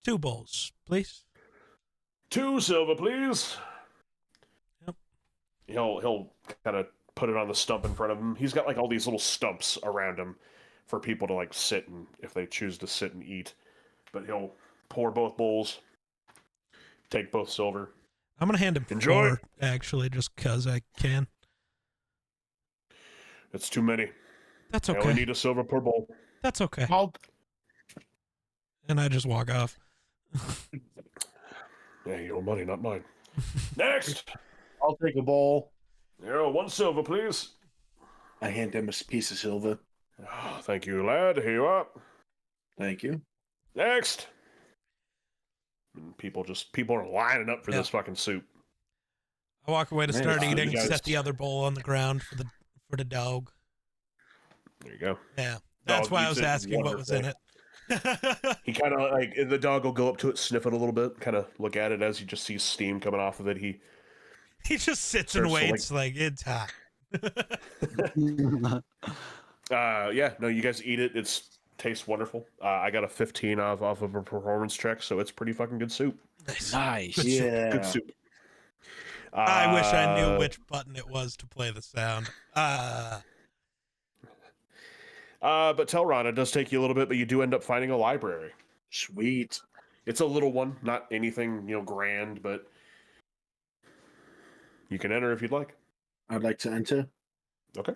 2 bowls, please. 2 silver, please. Yep. He'll kind of put it on the stump in front of him. He's got like all these little stumps around him for people to like sit and if they choose to sit and eat. But he'll pour both bowls, take both silver. I'm gonna hand him Enjoy. 4, actually, just cause I can. That's too many. That's I only okay. need a silver per bowl. That's okay. I'll And I just walk off. Yeah, your money, not mine. Next! take a bowl. Yeah, 1 silver, please. I hand him a piece of silver. Oh, thank you, lad. Here you are. Thank you. Next! And people are lining up for Yeah. this fucking soup. I walk away to Man, start so you eating, guys- set the other bowl on the ground for the dog. There you go. Yeah. That's Dog why I eats was it asking what was in it. He kind of like the dog will go up to it, sniff it a little bit, kind of look at it as he just sees steam coming off of it. He He just sits and Starts to, waits like it's hot. yeah, no, you guys eat it. It's tastes wonderful. I got a 15 off of a performance check, so it's pretty fucking good soup. Nice. Nice. Good soup. Yeah. Good soup. I wish I knew which button it was to play the sound. But tell Ron, it does take you a little bit, but you do end up finding a library. Sweet. It's a little one, not anything, grand, but you can enter if you'd like. I'd like to enter. Okay.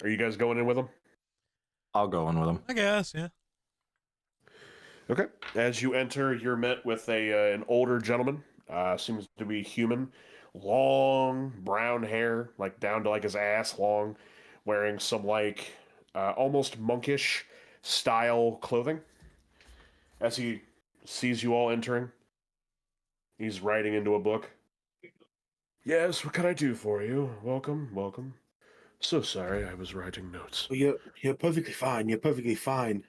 Are you guys going in with them? I'll go in with him. I guess, yeah. Okay. As you enter, you're met with an older gentleman. Seems to be human. Long brown hair, like down to like his ass long, wearing some like almost monkish style clothing. As he sees you all entering, he's writing into a book. Yes, what can I do for you? Welcome, welcome. So sorry, I was writing notes. Well, you're perfectly fine. You're perfectly fine.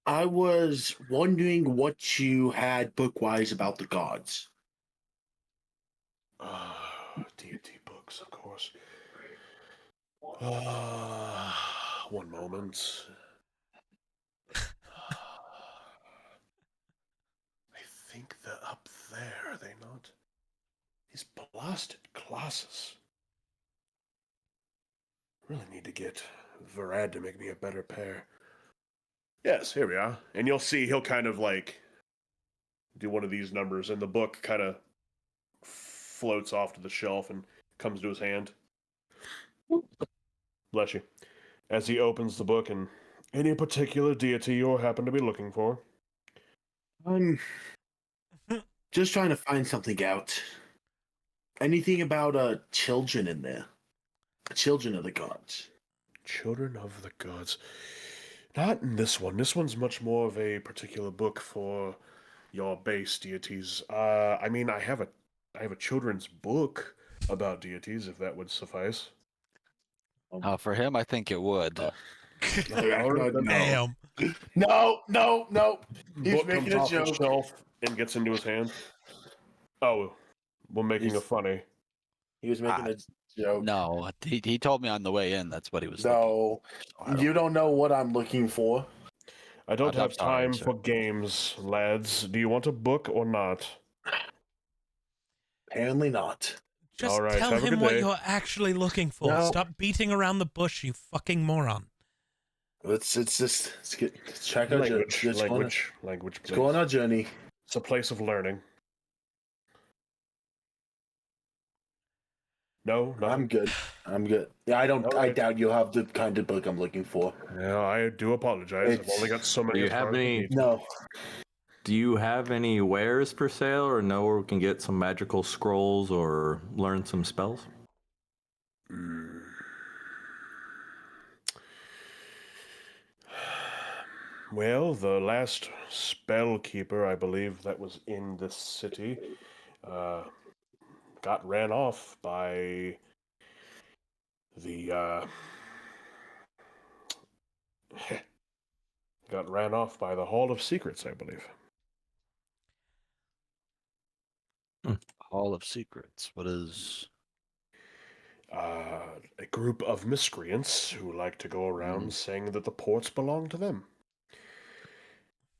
I was wondering what you had book-wise about the gods. D&D books, of course. One moment. I think they're up there, are they not? These blasted classes. Really need to get Varad to make me a better pair. Yes, here we are. And you'll see he'll kind of like do one of these numbers, and the book kind of floats off to the shelf and comes to his hand. Bless you. As he opens the book, and any particular deity you happen to be looking for? I'm just trying to find something out. Anything about children in there? Children of the gods. Children of the gods. Not in this one. This one's much more of a particular book for your base deities. I mean, I have a children's book about deities, if that would suffice. For him, I think it would. Damn. No. He's Book making comes a off the joke. shelf and gets into his hand. Oh, we're making a funny. He was making a joke. No, he told me on the way in that's what he was looking No, for. you don't know what I'm looking for. I don't I'm have sorry, time sir. for games, lads. Do you want a book or not? Apparently not. Just All right, tell have a him good what day. you're actually looking for. No. Stop beating around the bush, you fucking moron. Let's check our journey. Language, Let's please. go on our journey. It's a place of learning. No, I'm nothing. good. Yeah, I Alright. doubt you'll have the kind of book I'm looking for. Yeah, I do apologize. I've only got so many. Do you as far have as I any- need. No. Do you have any wares for sale, or know where we can get some magical scrolls or learn some spells? Mm. Well, the last spell keeper, I believe, that was in this city, got ran off by the got ran off by the Hall of Secrets, I believe. Hall of Secrets. What is? A group of miscreants who like to go around saying that the ports belong to them.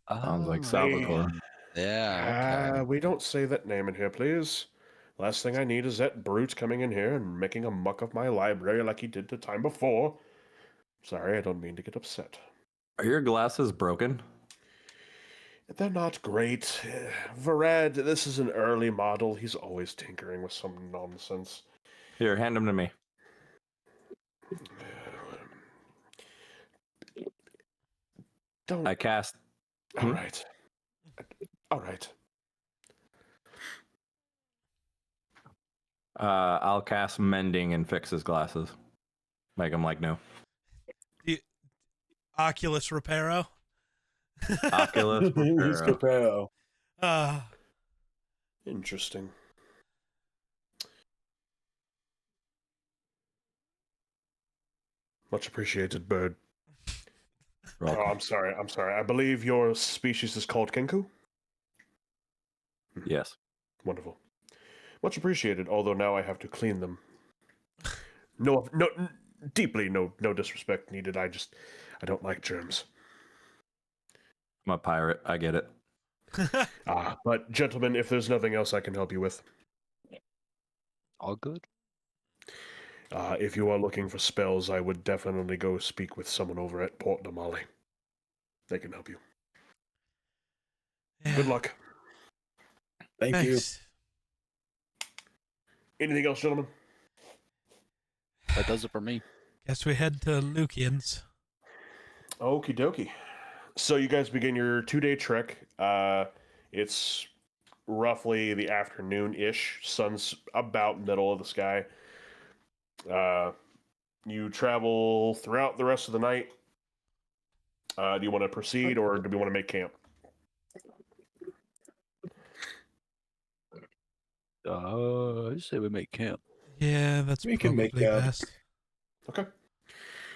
Sounds like Oh, Salvatore. Yeah. Okay. We don't say that name in here, please. Last thing I need is that brute coming in here and making a muck of my library like he did the time before. Sorry, I don't mean to get upset. Are your glasses broken? They're not great. Varad, this is an early model. He's always tinkering with some nonsense. Here, hand them to me. Don't. I cast. All right. All right. I'll cast mending and fix his glasses. Make him like new. Oculus Reparo. Oculus He's Reparo. Capero. Interesting. Much appreciated, Bird. Oh, I'm sorry. I believe your species is called Kenku? Yes. Wonderful. Much appreciated, although now I have to clean them. Deeply no disrespect needed. I don't like germs. I'm a pirate. I get it. But gentlemen, if there's nothing else I can help you with. All good. If you are looking for spells, I would definitely go speak with someone over at Port Damali. They can help you. Yeah. Good luck. Thank you. Thanks. Anything else, gentlemen? That does it for me. Guess we head to Lukian's. Okie dokie. So you guys begin your 2-day trek. It's roughly the afternoon-ish. Sun's about middle of the sky. You travel throughout the rest of the night. Do you want to proceed, or do we want to make camp? I say we make camp. Yeah, that's We can probably make that. best. Okay.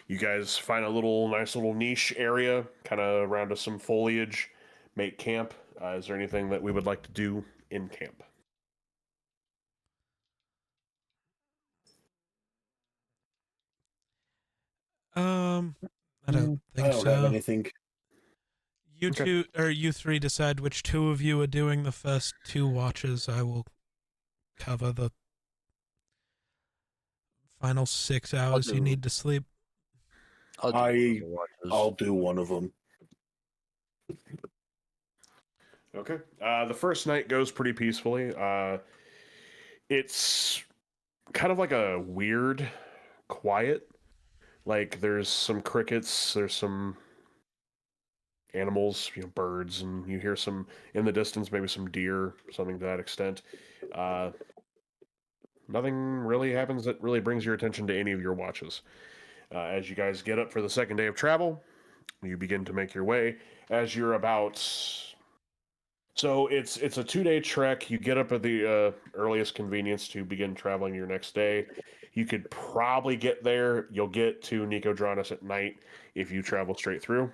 You guys find a nice little niche area, kind of around to some foliage, make camp. Is there anything that we would like to do in camp? I don't think I don't so. have anything. You Okay. two or you three decide which two of you are doing the first 2 watches. I will cover the final 6 hours you do- need to sleep. I'll do I- one of the watches. I'll do one of them. Okay. The first night goes pretty peacefully. It's kind of like a weird quiet. Like there's some crickets, there's some animals, birds, and you hear some in the distance, maybe some deer, something to that extent. Nothing really happens that really brings your attention to any of your watches. As you guys get up for the second day of travel, you begin to make your way. As you're about, so it's a 2-day trek. You get up at the earliest convenience to begin traveling your next day. You could probably get there. You'll get to Nicodranus at night if you travel straight through.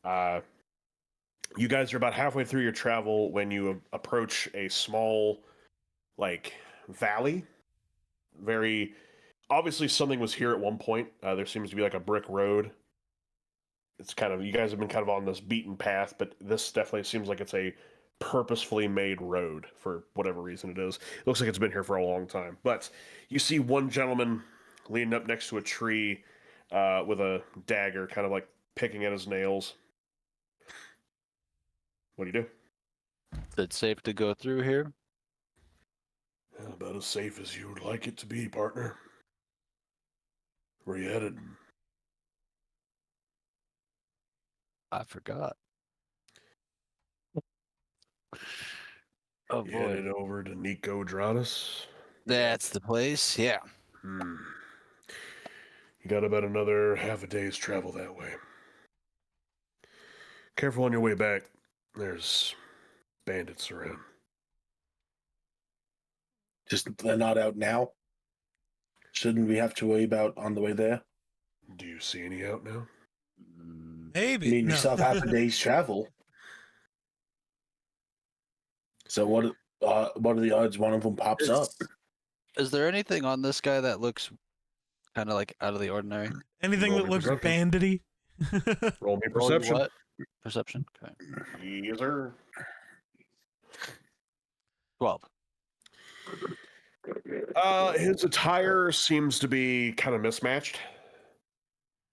You guys are about halfway through your travel when you approach a small, valley. Very obviously, something was here at one point. There seems to be a brick road. It's you guys have been kind of on this beaten path, but this definitely seems like it's a purposefully made road for whatever reason it is. It looks like it's been here for a long time. But you see one gentleman leaning up next to a tree with a dagger, kind of picking at his nails. What do you do? Is it safe to go through here? About as safe as you would like it to be, partner. Where you headed? I forgot. Oh You boy. headed over to Nicodranus? That's the place. Yeah. You got about another half a day's travel that way. Careful on your way back. There's bandits around. Just they're not out now. Shouldn't we have to worry about on the way there? Do you see any out now? Maybe. You mean No. yourself half a day's travel. So what are the odds one of them pops up? Is there anything on this guy that looks kind of out of the ordinary? Anything Roll that me looks perception. bandity? Roll me Roll you perception. what? Perception. Okay. Yes, sir. 12. His attire seems to be kind of mismatched.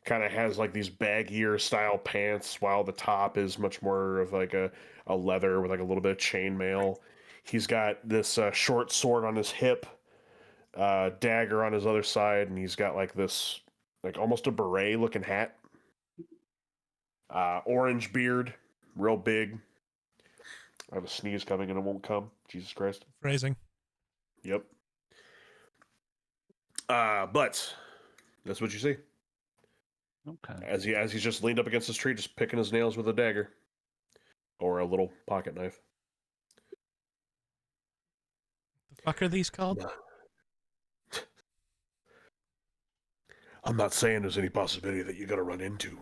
kind of has like these baggier style pants, while the top is much more of like a leather with like a little bit of chainmail. He's got this short sword on his hip, dagger on his other side, and he's got like this, like almost a beret looking hat. Orange beard, real big. I have a sneeze coming and it won't come. Jesus Christ. Phrasing. Yep. But that's what you see. Okay. As he's just leaned up against this tree, just picking his nails with a dagger. Or a little pocket knife. The fuck are these called? I'm not saying there's any possibility that you're gonna run into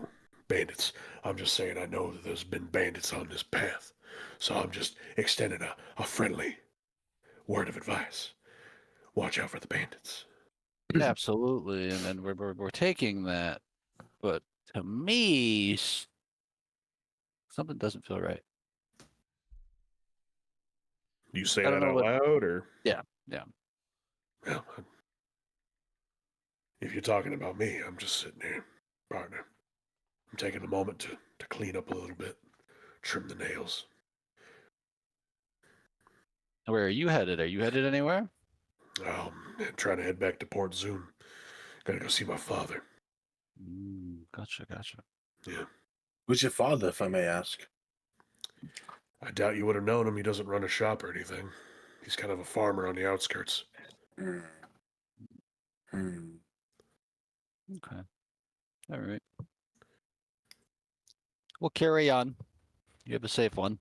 bandits. I'm just saying I know that there's been bandits on this path. So I'm just extending a friendly word of advice. Watch out for the bandits. Absolutely, and then we're taking that, but to me, something doesn't feel right. You say I don't that know out what- loud, or Yeah. well, if you're talking about me, I'm just sitting here, partner. I'm taking a moment to clean up a little bit, trim the nails. Where are you headed? Are you headed anywhere? And trying to head back to Port Zoon. Gotta go see my father. Gotcha. Yeah. Who's your father, if I may ask? I doubt you would have known him. He doesn't run a shop or anything. He's kind of a farmer on the outskirts. Hmm. Okay. All right. We'll carry on. You have a safe one.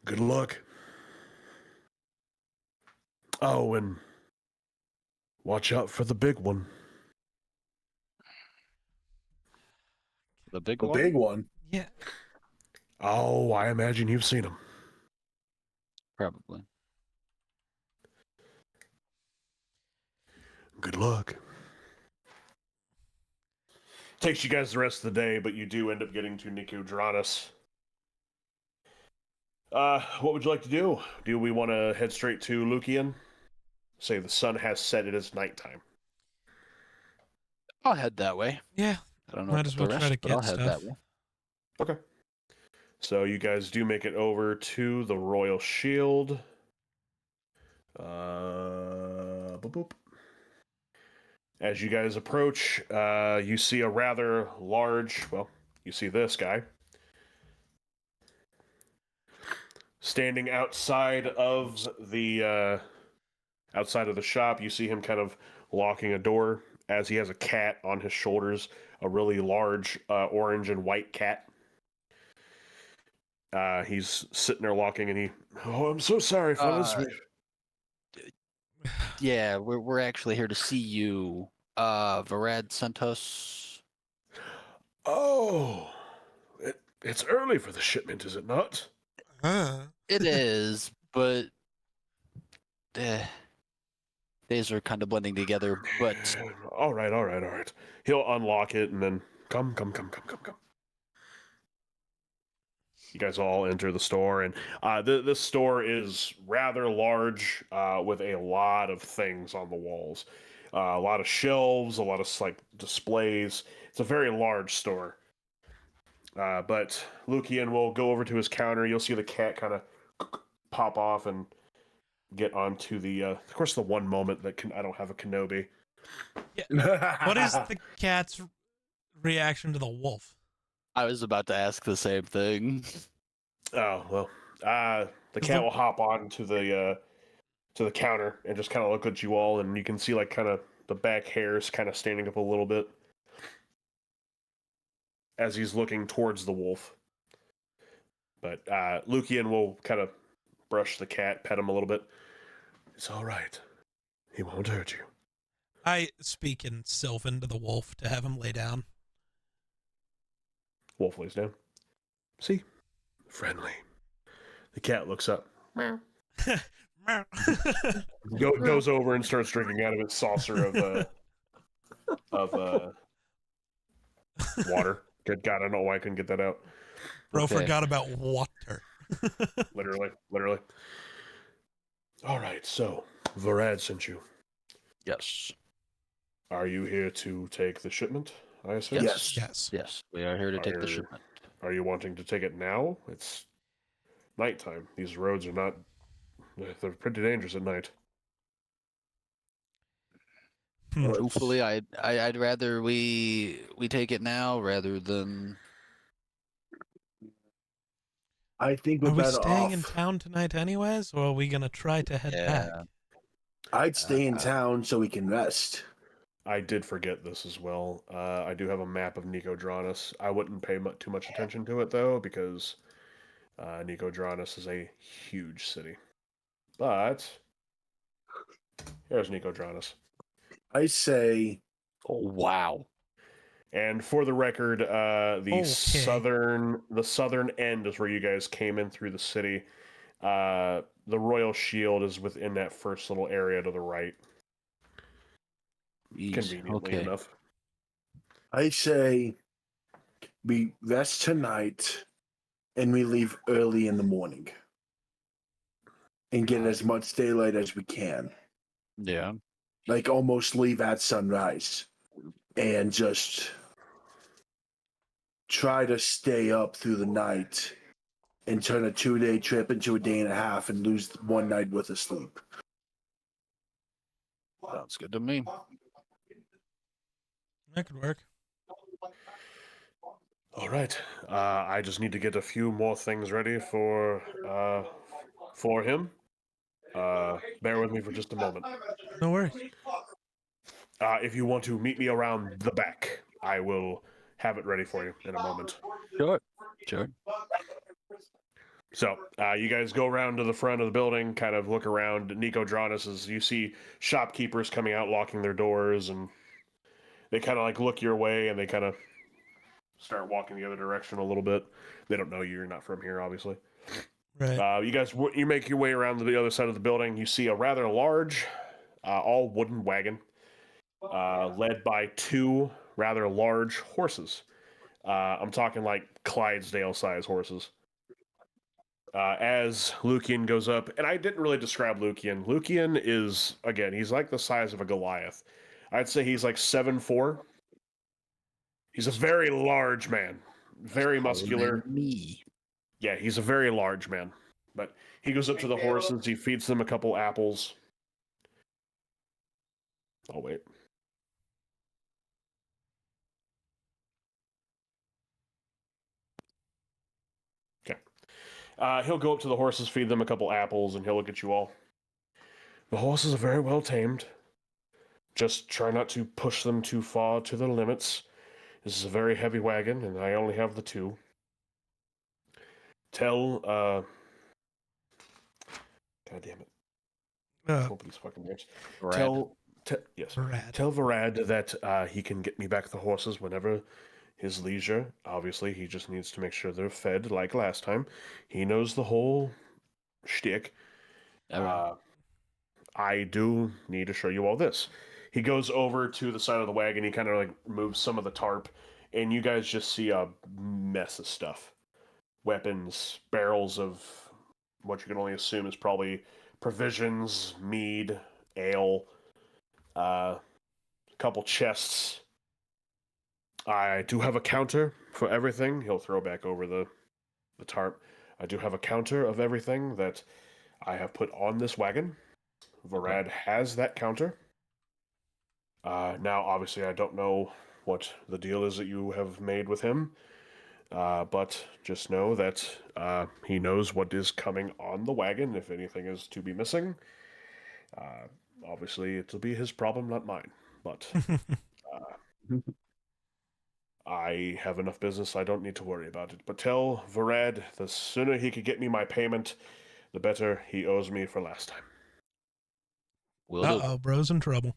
Good luck. Oh, and watch out for the big one. The big The one? big one. Yeah. Oh, I imagine you've seen him. Probably. Good luck. Takes you guys the rest of the day, but you do end up getting to Nicodranas. What would you like to do? Do we want to head straight to Lucian? Say the sun has set, it is nighttime. I'll head that way. Yeah. I don't know Might about as the well rest, try to but I'll get head stuff. that way. Okay. So you guys do make it over to the Royal Shield. Boop, boop. As you guys approach, you see a rather large, well, you see this guy. Standing outside of the shop, you see him kind of locking a door as he has a cat on his shoulders, a really large orange and white cat. He's sitting there locking, and I'm so sorry, fellas. Yeah, we're actually here to see you. Varad sent us. Oh, it's early for the shipment, is it not? It is, but days are kind of blending together. But All right. He'll unlock it and then come. You guys all enter the store, and this store is rather large, with a lot of things on the walls, a lot of shelves, a lot of like displays. It's a very large store. But Lucian will go over to his counter. You'll see the cat kind of pop off and get onto the. Of course, the one moment that I don't have a Kenobi. What is the cat's reaction to the wolf? I was about to ask the same thing. Oh well, the cat will hop on to the counter and just kind of look at you all, and you can see like kind of the back hairs kind of standing up a little bit as he's looking towards the wolf. But Lucian will kind of brush the cat, pet him a little bit. It's all right. He won't hurt you. I speak in Sylvan to the wolf to have him lay down. Wolf lays down. See? Friendly. The cat looks up. Goes over and starts drinking out of its saucer of water. Good God, I don't know why I couldn't get that out. Bro Okay. forgot about water. Literally. All right, so Varad sent you. Yes. Are you here to take the shipment? I assume? Yes. Yes, we are here to take the Are- shipment. Are you wanting to take it now? It's nighttime. These roads are not... They're pretty dangerous at night. Hmm. Truthfully, I'd rather we take it now rather than. I think we're Are we better staying off. in town tonight anyways, or are we gonna try to head back? I'd stay in town so we can rest. I did forget this as well. I do have a map of Nicodranus. I wouldn't pay too much attention to it, though, because Nicodranus is a huge city. But here's Nicodranus. I say Oh wow! And for the record, the Okay. southern end is where you guys came in through the city. The Royal Shield is within that first little area to the right. Jeez, Conveniently okay. enough. I say we rest tonight and we leave early in the morning. And get as much daylight as we can. Yeah. Like almost leave at sunrise. And just try to stay up through the night and turn a 2-day trip into a day and a half and lose one night worth of sleep. Sounds good to me. That could work. All right. I just need to get a few more things ready for him. Bear with me for just a moment. No worries. If you want to meet me around the back, I will have it ready for you in a moment. Sure. So, you guys go around to the front of the building, kind of look around. Nicodranus, as you see shopkeepers coming out, locking their doors, and they kind of like look your way, and they kind of start walking the other direction a little bit. They don't know you. You're not from here, obviously. Right. You make your way around to the other side of the building. You see a rather large, all wooden wagon, led by two rather large horses. I'm talking like Clydesdale-sized horses. As Lucian goes up, and I didn't really describe Lucian. Lucian is, again, he's like the size of a Goliath. I'd say he's like 7'4". He's a very large man, very muscular. Me. Yeah, he's a very large man. But he goes up to the horses, he feeds them a couple apples. Oh, wait. Okay. He'll go up to the horses, feed them a couple apples, and he'll look at you all. The horses are very well tamed. Just try not to push them too far to the limits. This is a very heavy wagon, and I only have the two. Tell, God damn it. Open these fucking names. Yes. Brad. Tell Varad that he can get me back the horses whenever his leisure. Obviously, he just needs to make sure they're fed like last time. He knows the whole shtick. I do need to show you all this. He goes over to the side of the wagon. He kind of like moves some of the tarp, and you guys just see a mess of stuff. Weapons, barrels of what you can only assume is probably provisions, mead, ale, a couple chests. I do have a counter for everything. He'll throw back over the tarp. I do have a counter of everything that I have put on this wagon. Varad has that counter. Now, obviously, I don't know what the deal is that you have made with him, but just know that he knows what is coming on the wagon if anything is to be missing. Obviously, it'll be his problem, not mine. But I have enough business, I don't need to worry about it. But tell Varad, the sooner he could get me my payment, the better. He owes me for last time. Uh-oh, bro's in trouble.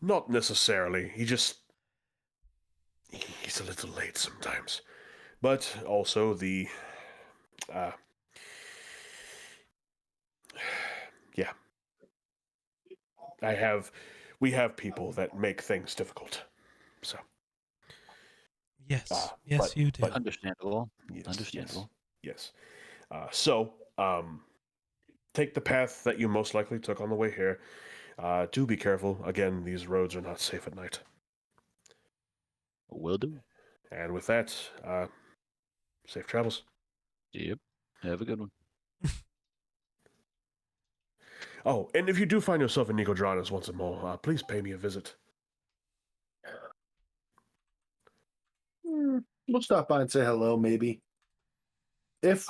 Not necessarily. He's a little late sometimes. But also the... yeah. We have people that make things difficult. So. Yes. Yes, you do. But Understandable. Yes, Understandable. Yes. So, take the path that you most likely took on the way here. Do be careful. Again, these roads are not safe at night. Will do. And with that, safe travels. Yep. Have a good one. Oh, and if you do find yourself in Nicodranas once more, please pay me a visit. We'll stop by and say hello, maybe. If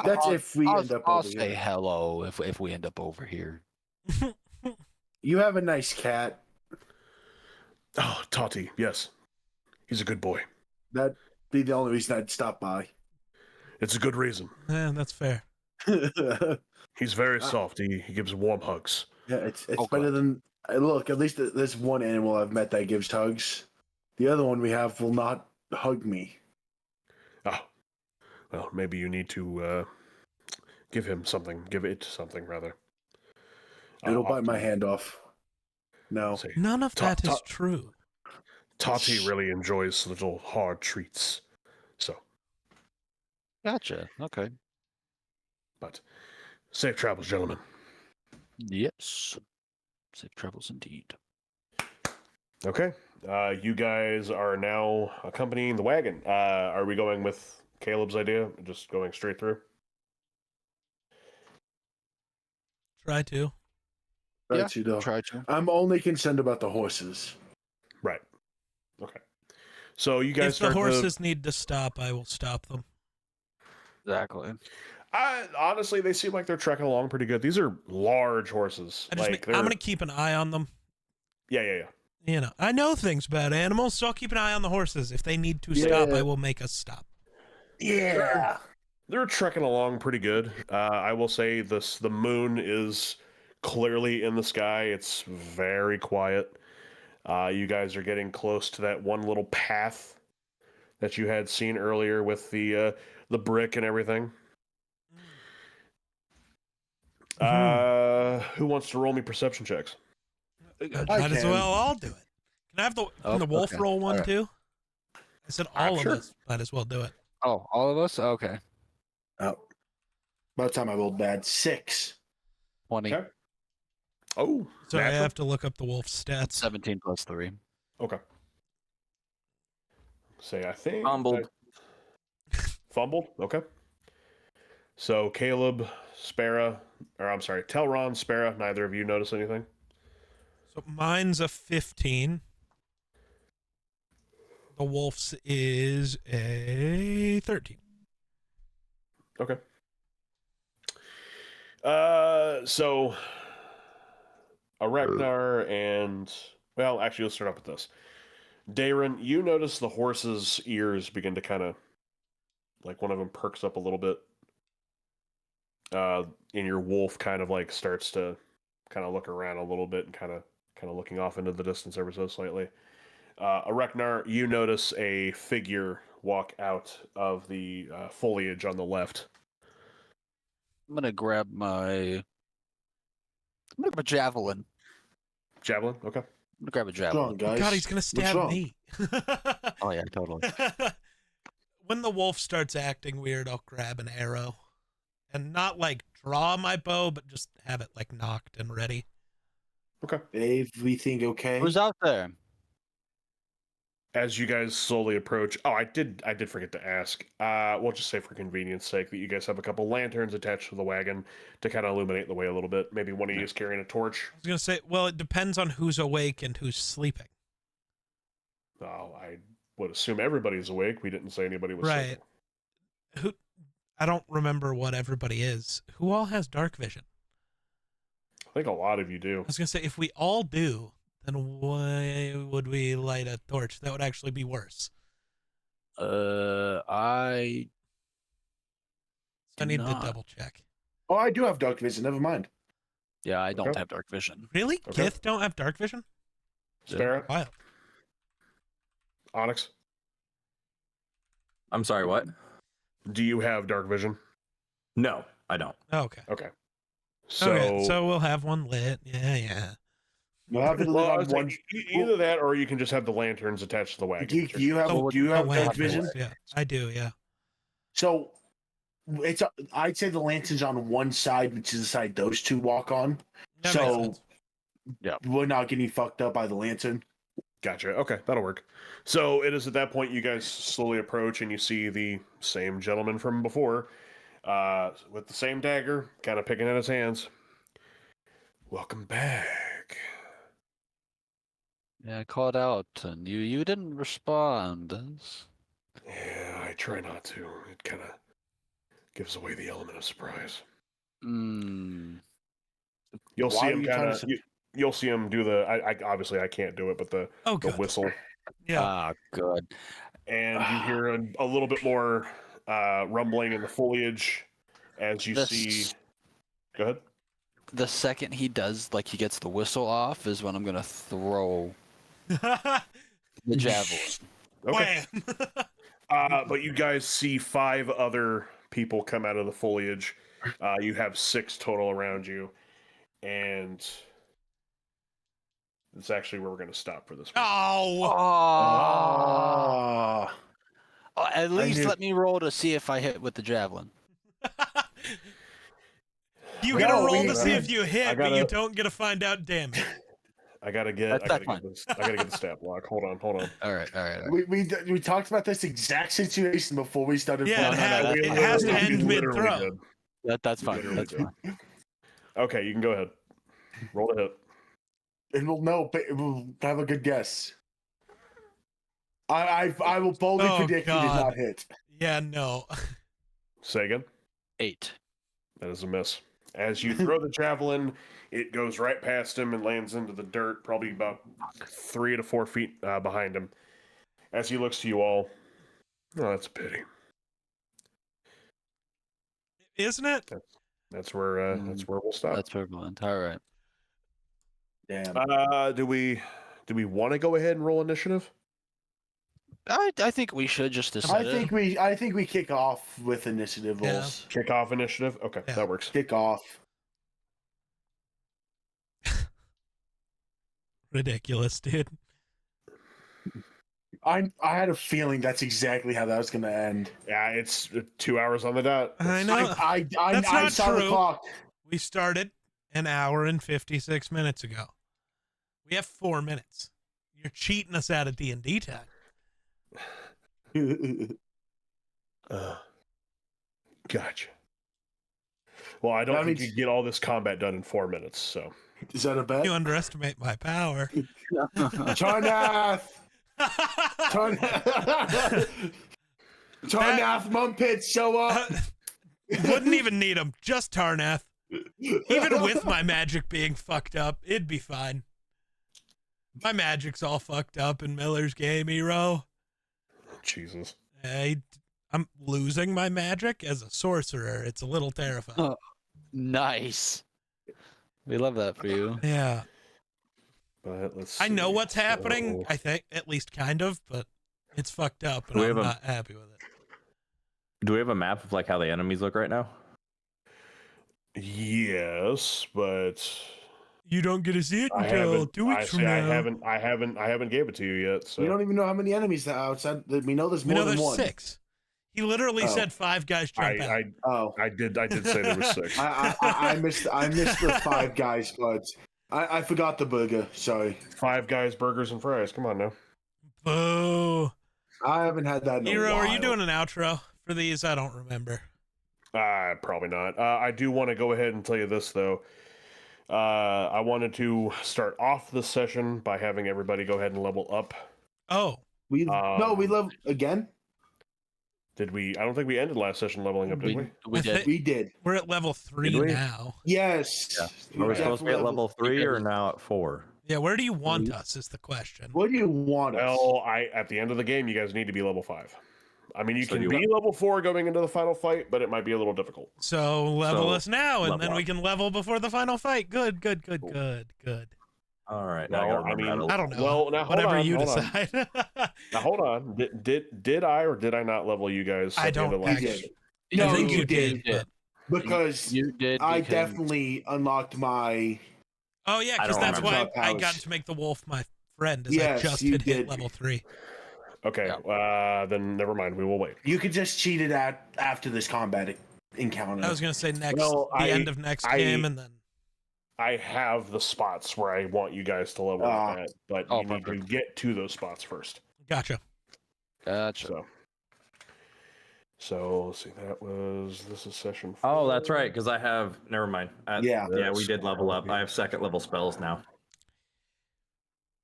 we end up I'll over say here. hello if we end up over here. You have a nice cat. Oh, Tati, yes. He's a good boy. That'd be the only reason I'd stop by. It's a good reason. Yeah, that's fair. He's very soft. He gives warm hugs. Yeah, it's Oh, better God. than look. At least there's one animal I've met that gives hugs. The other one we have will not hug me. Oh, well, maybe you need to give him something. Give it something, rather. It'll bite my hand off. No. Say, None of that is true. Tati really enjoys little hard treats. So, Gotcha. Okay. but safe travels, gentlemen. Yes. Safe travels indeed. Okay. You guys are now accompanying the wagon. Are we going with Caleb's idea? Just going straight through? Try to. Try to, though. Try to. I'm only concerned about the horses. Right. Okay. So you guys If the start horses need to stop, I will stop them. Exactly. honestly, they seem like they're trekking along pretty good. These are large horses. I'm going to keep an eye on them. Yeah. You know, I know things about animals, so I'll keep an eye on the horses. If they need to stop, I will make us stop. Yeah. They're trekking along pretty good. I will say the moon is clearly in the sky. It's very quiet. You guys are getting close to that one little path that you had seen earlier with the brick and everything. Who wants to roll me perception checks? Might as well all do it. Can I have the wolf okay. roll one All right. too? I said all of Sure. us might as well do it. Oh, all of us? Okay. Oh. By the time I rolled bad, 6. 20. Okay. Oh, So I natural? have to look up the wolf stats. 17 plus 3. Okay. Say, I think. Fumbled. Fumbled? Okay. So Caleb, Sparrow, Telron, Sparrow, neither of you notice anything? So mine's a 15. The wolf's is a 13. Okay. So Areknar and, well, actually, let's start off with this. Dayron, you notice the horse's ears begin to kind of, like one of them perks up a little bit. And your wolf kind of like starts to kind of look around a little bit and kind of looking off into the distance ever so slightly. Areknar, you notice a figure walk out of the foliage on the left. I'm going to grab a javelin. Javelin? Okay. I'm going to grab a What's wrong, javelin. guys? God, he's going to stab wrong? me. Oh, yeah, totally. When the wolf starts acting weird, I'll grab an arrow. And not like draw my bow, but just have it like knocked and ready. Okay. Everything okay? Who's out there? As you guys slowly approach, I did forget to ask. We'll just say for convenience sake that you guys have a couple lanterns attached to the wagon to kind of illuminate the way a little bit. Maybe one of you is carrying a torch. I was going to say, well, it depends on who's awake and who's sleeping. Oh, I would assume everybody's awake. We didn't say anybody was Right. sleeping. I don't remember what everybody is. Who all has dark vision? I think a lot of you do. I was going to say, if we all do, then why would we light a torch? That would actually be worse. I need to not. double check. Oh, I do have dark vision. Never mind. Yeah, I don't Okay. have dark vision. Really? Okay. Gith don't have dark vision? Sparrow, Wild. Onyx, I'm sorry, what? do you have dark vision? No, I don't. Oh, okay. Okay. So, Okay, so we'll have one lit. Yeah. We'll have it well, I on was one. like, either that or you can just have the lanterns attached to the wagon. Geek, do you have Oh, do you have Oh, dark lanterns. vision? Yeah, I do, yeah. So it's I'd say the lantern's on one side, which is the side those two walk on. That makes So sense. we're not getting fucked up by the lantern. Gotcha. Okay, that'll work. So it is at that point you guys slowly approach and you see the same gentleman from before, with the same dagger, kind of picking at his hands. Welcome back. Yeah, I called out and you didn't respond. Yeah, I try not to. It kind of gives away the element of surprise. Hmm. You'll Why see are him you kind trying of. to You'll see him do the. I obviously I can't do it, but the Good. whistle, Yeah. Ah, good. and you hear a little bit more rumbling in the foliage as you see. Go ahead. The second he does, like he gets the whistle off, is when I'm gonna throw the javelin. Okay. Wham! But you guys see 5 other people come out of the foliage. You have 6 total around you, and it's actually where we're going to stop for this one. Oh, Ah. At least knew- let me roll to see if I hit with the javelin. you No, get a roll we- to see if you hit, but you gotta- don't get to find out damage. I gotta get That's this. I gotta get the stat block. Hold on. All right. We talked about this exact situation before we started Yeah, playing. it has to We end literally mid-throw. did. That's We fine. literally That's did. fine. Okay, you can go ahead. Roll to hit. And we'll have a good guess. I will boldly Oh, predict he did God. not hit. Yeah, no. Say again. 8. That is a miss. As you throw the javelin, it goes right past him and lands into the dirt, probably about 3 to 4 feet behind him. As he looks to you all, oh, that's a pity. Isn't it? That's where we'll stop. That's prevalent. All right. Damn. Do we want to go ahead and roll initiative? I think we should just decide. I think we kick off with initiative Yeah. rolls. Kick off initiative. Okay, Yeah. that works. Kick off. Ridiculous, dude. I had a feeling that's exactly how that was going to end. Yeah, it's 2 hours on the dot. I know. I That's not saw the true. clock. We started an hour and 56 minutes ago. We have 4 minutes. You're cheating us out of D&D time. Gotcha. Well, I don't That think means- you get all this combat done in 4 minutes. So Is that a bet? You underestimate my power. Tarnath! Tarnath, Mumpits, show up! Wouldn't even need him. Just Tarnath. Even with my magic being fucked up, it'd be fine. My magic's all fucked up in Miller's game, hero. Jesus. I'm losing my magic as a sorcerer. It's a little terrifying. Oh. Nice. We love that for you. Yeah. But let's. I know see. what's happening, So- I think, at least kind of, but it's fucked up, and We I'm have a- not happy with it. Do we have a map of like how the enemies look right now? Yes, but You don't get to see it I until haven't. 2 weeks I from see. now. I haven't gave it to you yet. So We don't even know how many enemies there are outside. We know there's We more know than there's one. 6. He literally Oh. said 5 guys jump out. I I did say there was 6. I missed the 5 guys, but I forgot the burger. Sorry, 5 guys, burgers and fries. Come on now. Boo. I haven't had that in a Hero, while. are you doing an outro for these? I don't remember. Probably not. I do want to go ahead and tell you this though. I wanted to start off this session by having everybody go ahead and level up. Oh, We love again. Did we? I don't think we ended last session leveling up, did we? We I did. thi- We did. we're at level 3 Did we? now. Yes. Are we supposed to be at level 3 or because- now at 4? Yeah, where do you want us is the question. What do you want us? Well, at the end of the game, you guys need to be level 5. I mean, you So can you- be level 4 going into the final fight, but it might be a little difficult. So level So, us now, and level then we up. can level before the final fight. Good. Cool. All right. No, Now I, gotta I remember how mean- to- I don't know. Well, now hold Whatever on, you hold on. decide. Now hold on. Did I or did I not level you guys? I at the end don't of last You actually. did. I No, think you you did. did. Because You did. I because- definitely unlocked my. Oh yeah, I because don't that's why remember. I got to make the wolf my friend. Is Yes, I just you hit did. level 3. Okay, then never mind. We will wait. You could just cheat it after this combat encounter. I was gonna say next, Well, the end of next I- game, and then I have the spots where I want you guys to level up at, but you need to get to those spots first. Gotcha. So let's see. This is session 4. Oh, that's right. Because I have. Never mind. Yeah. We did level up. I have second level spells now.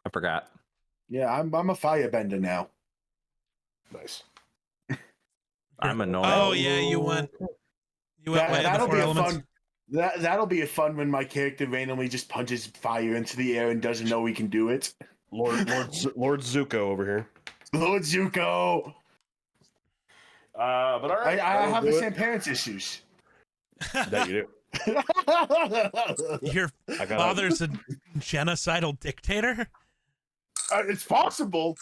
I forgot. Yeah, I'm a firebender now. Nice. I'm annoying. Oh yeah, you went way of the 4 elements. That'll be a fun when my character randomly just punches fire into the air and doesn't know he can do it. Lord Zuko over here. Lord Zuko. But all right, I have the same parents issues. That you do. Your father's a genocidal dictator? It's possible.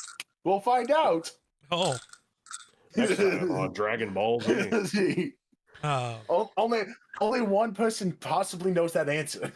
We'll find out. Oh. On Dragon Ball Z. Oh. Only one person possibly knows that answer.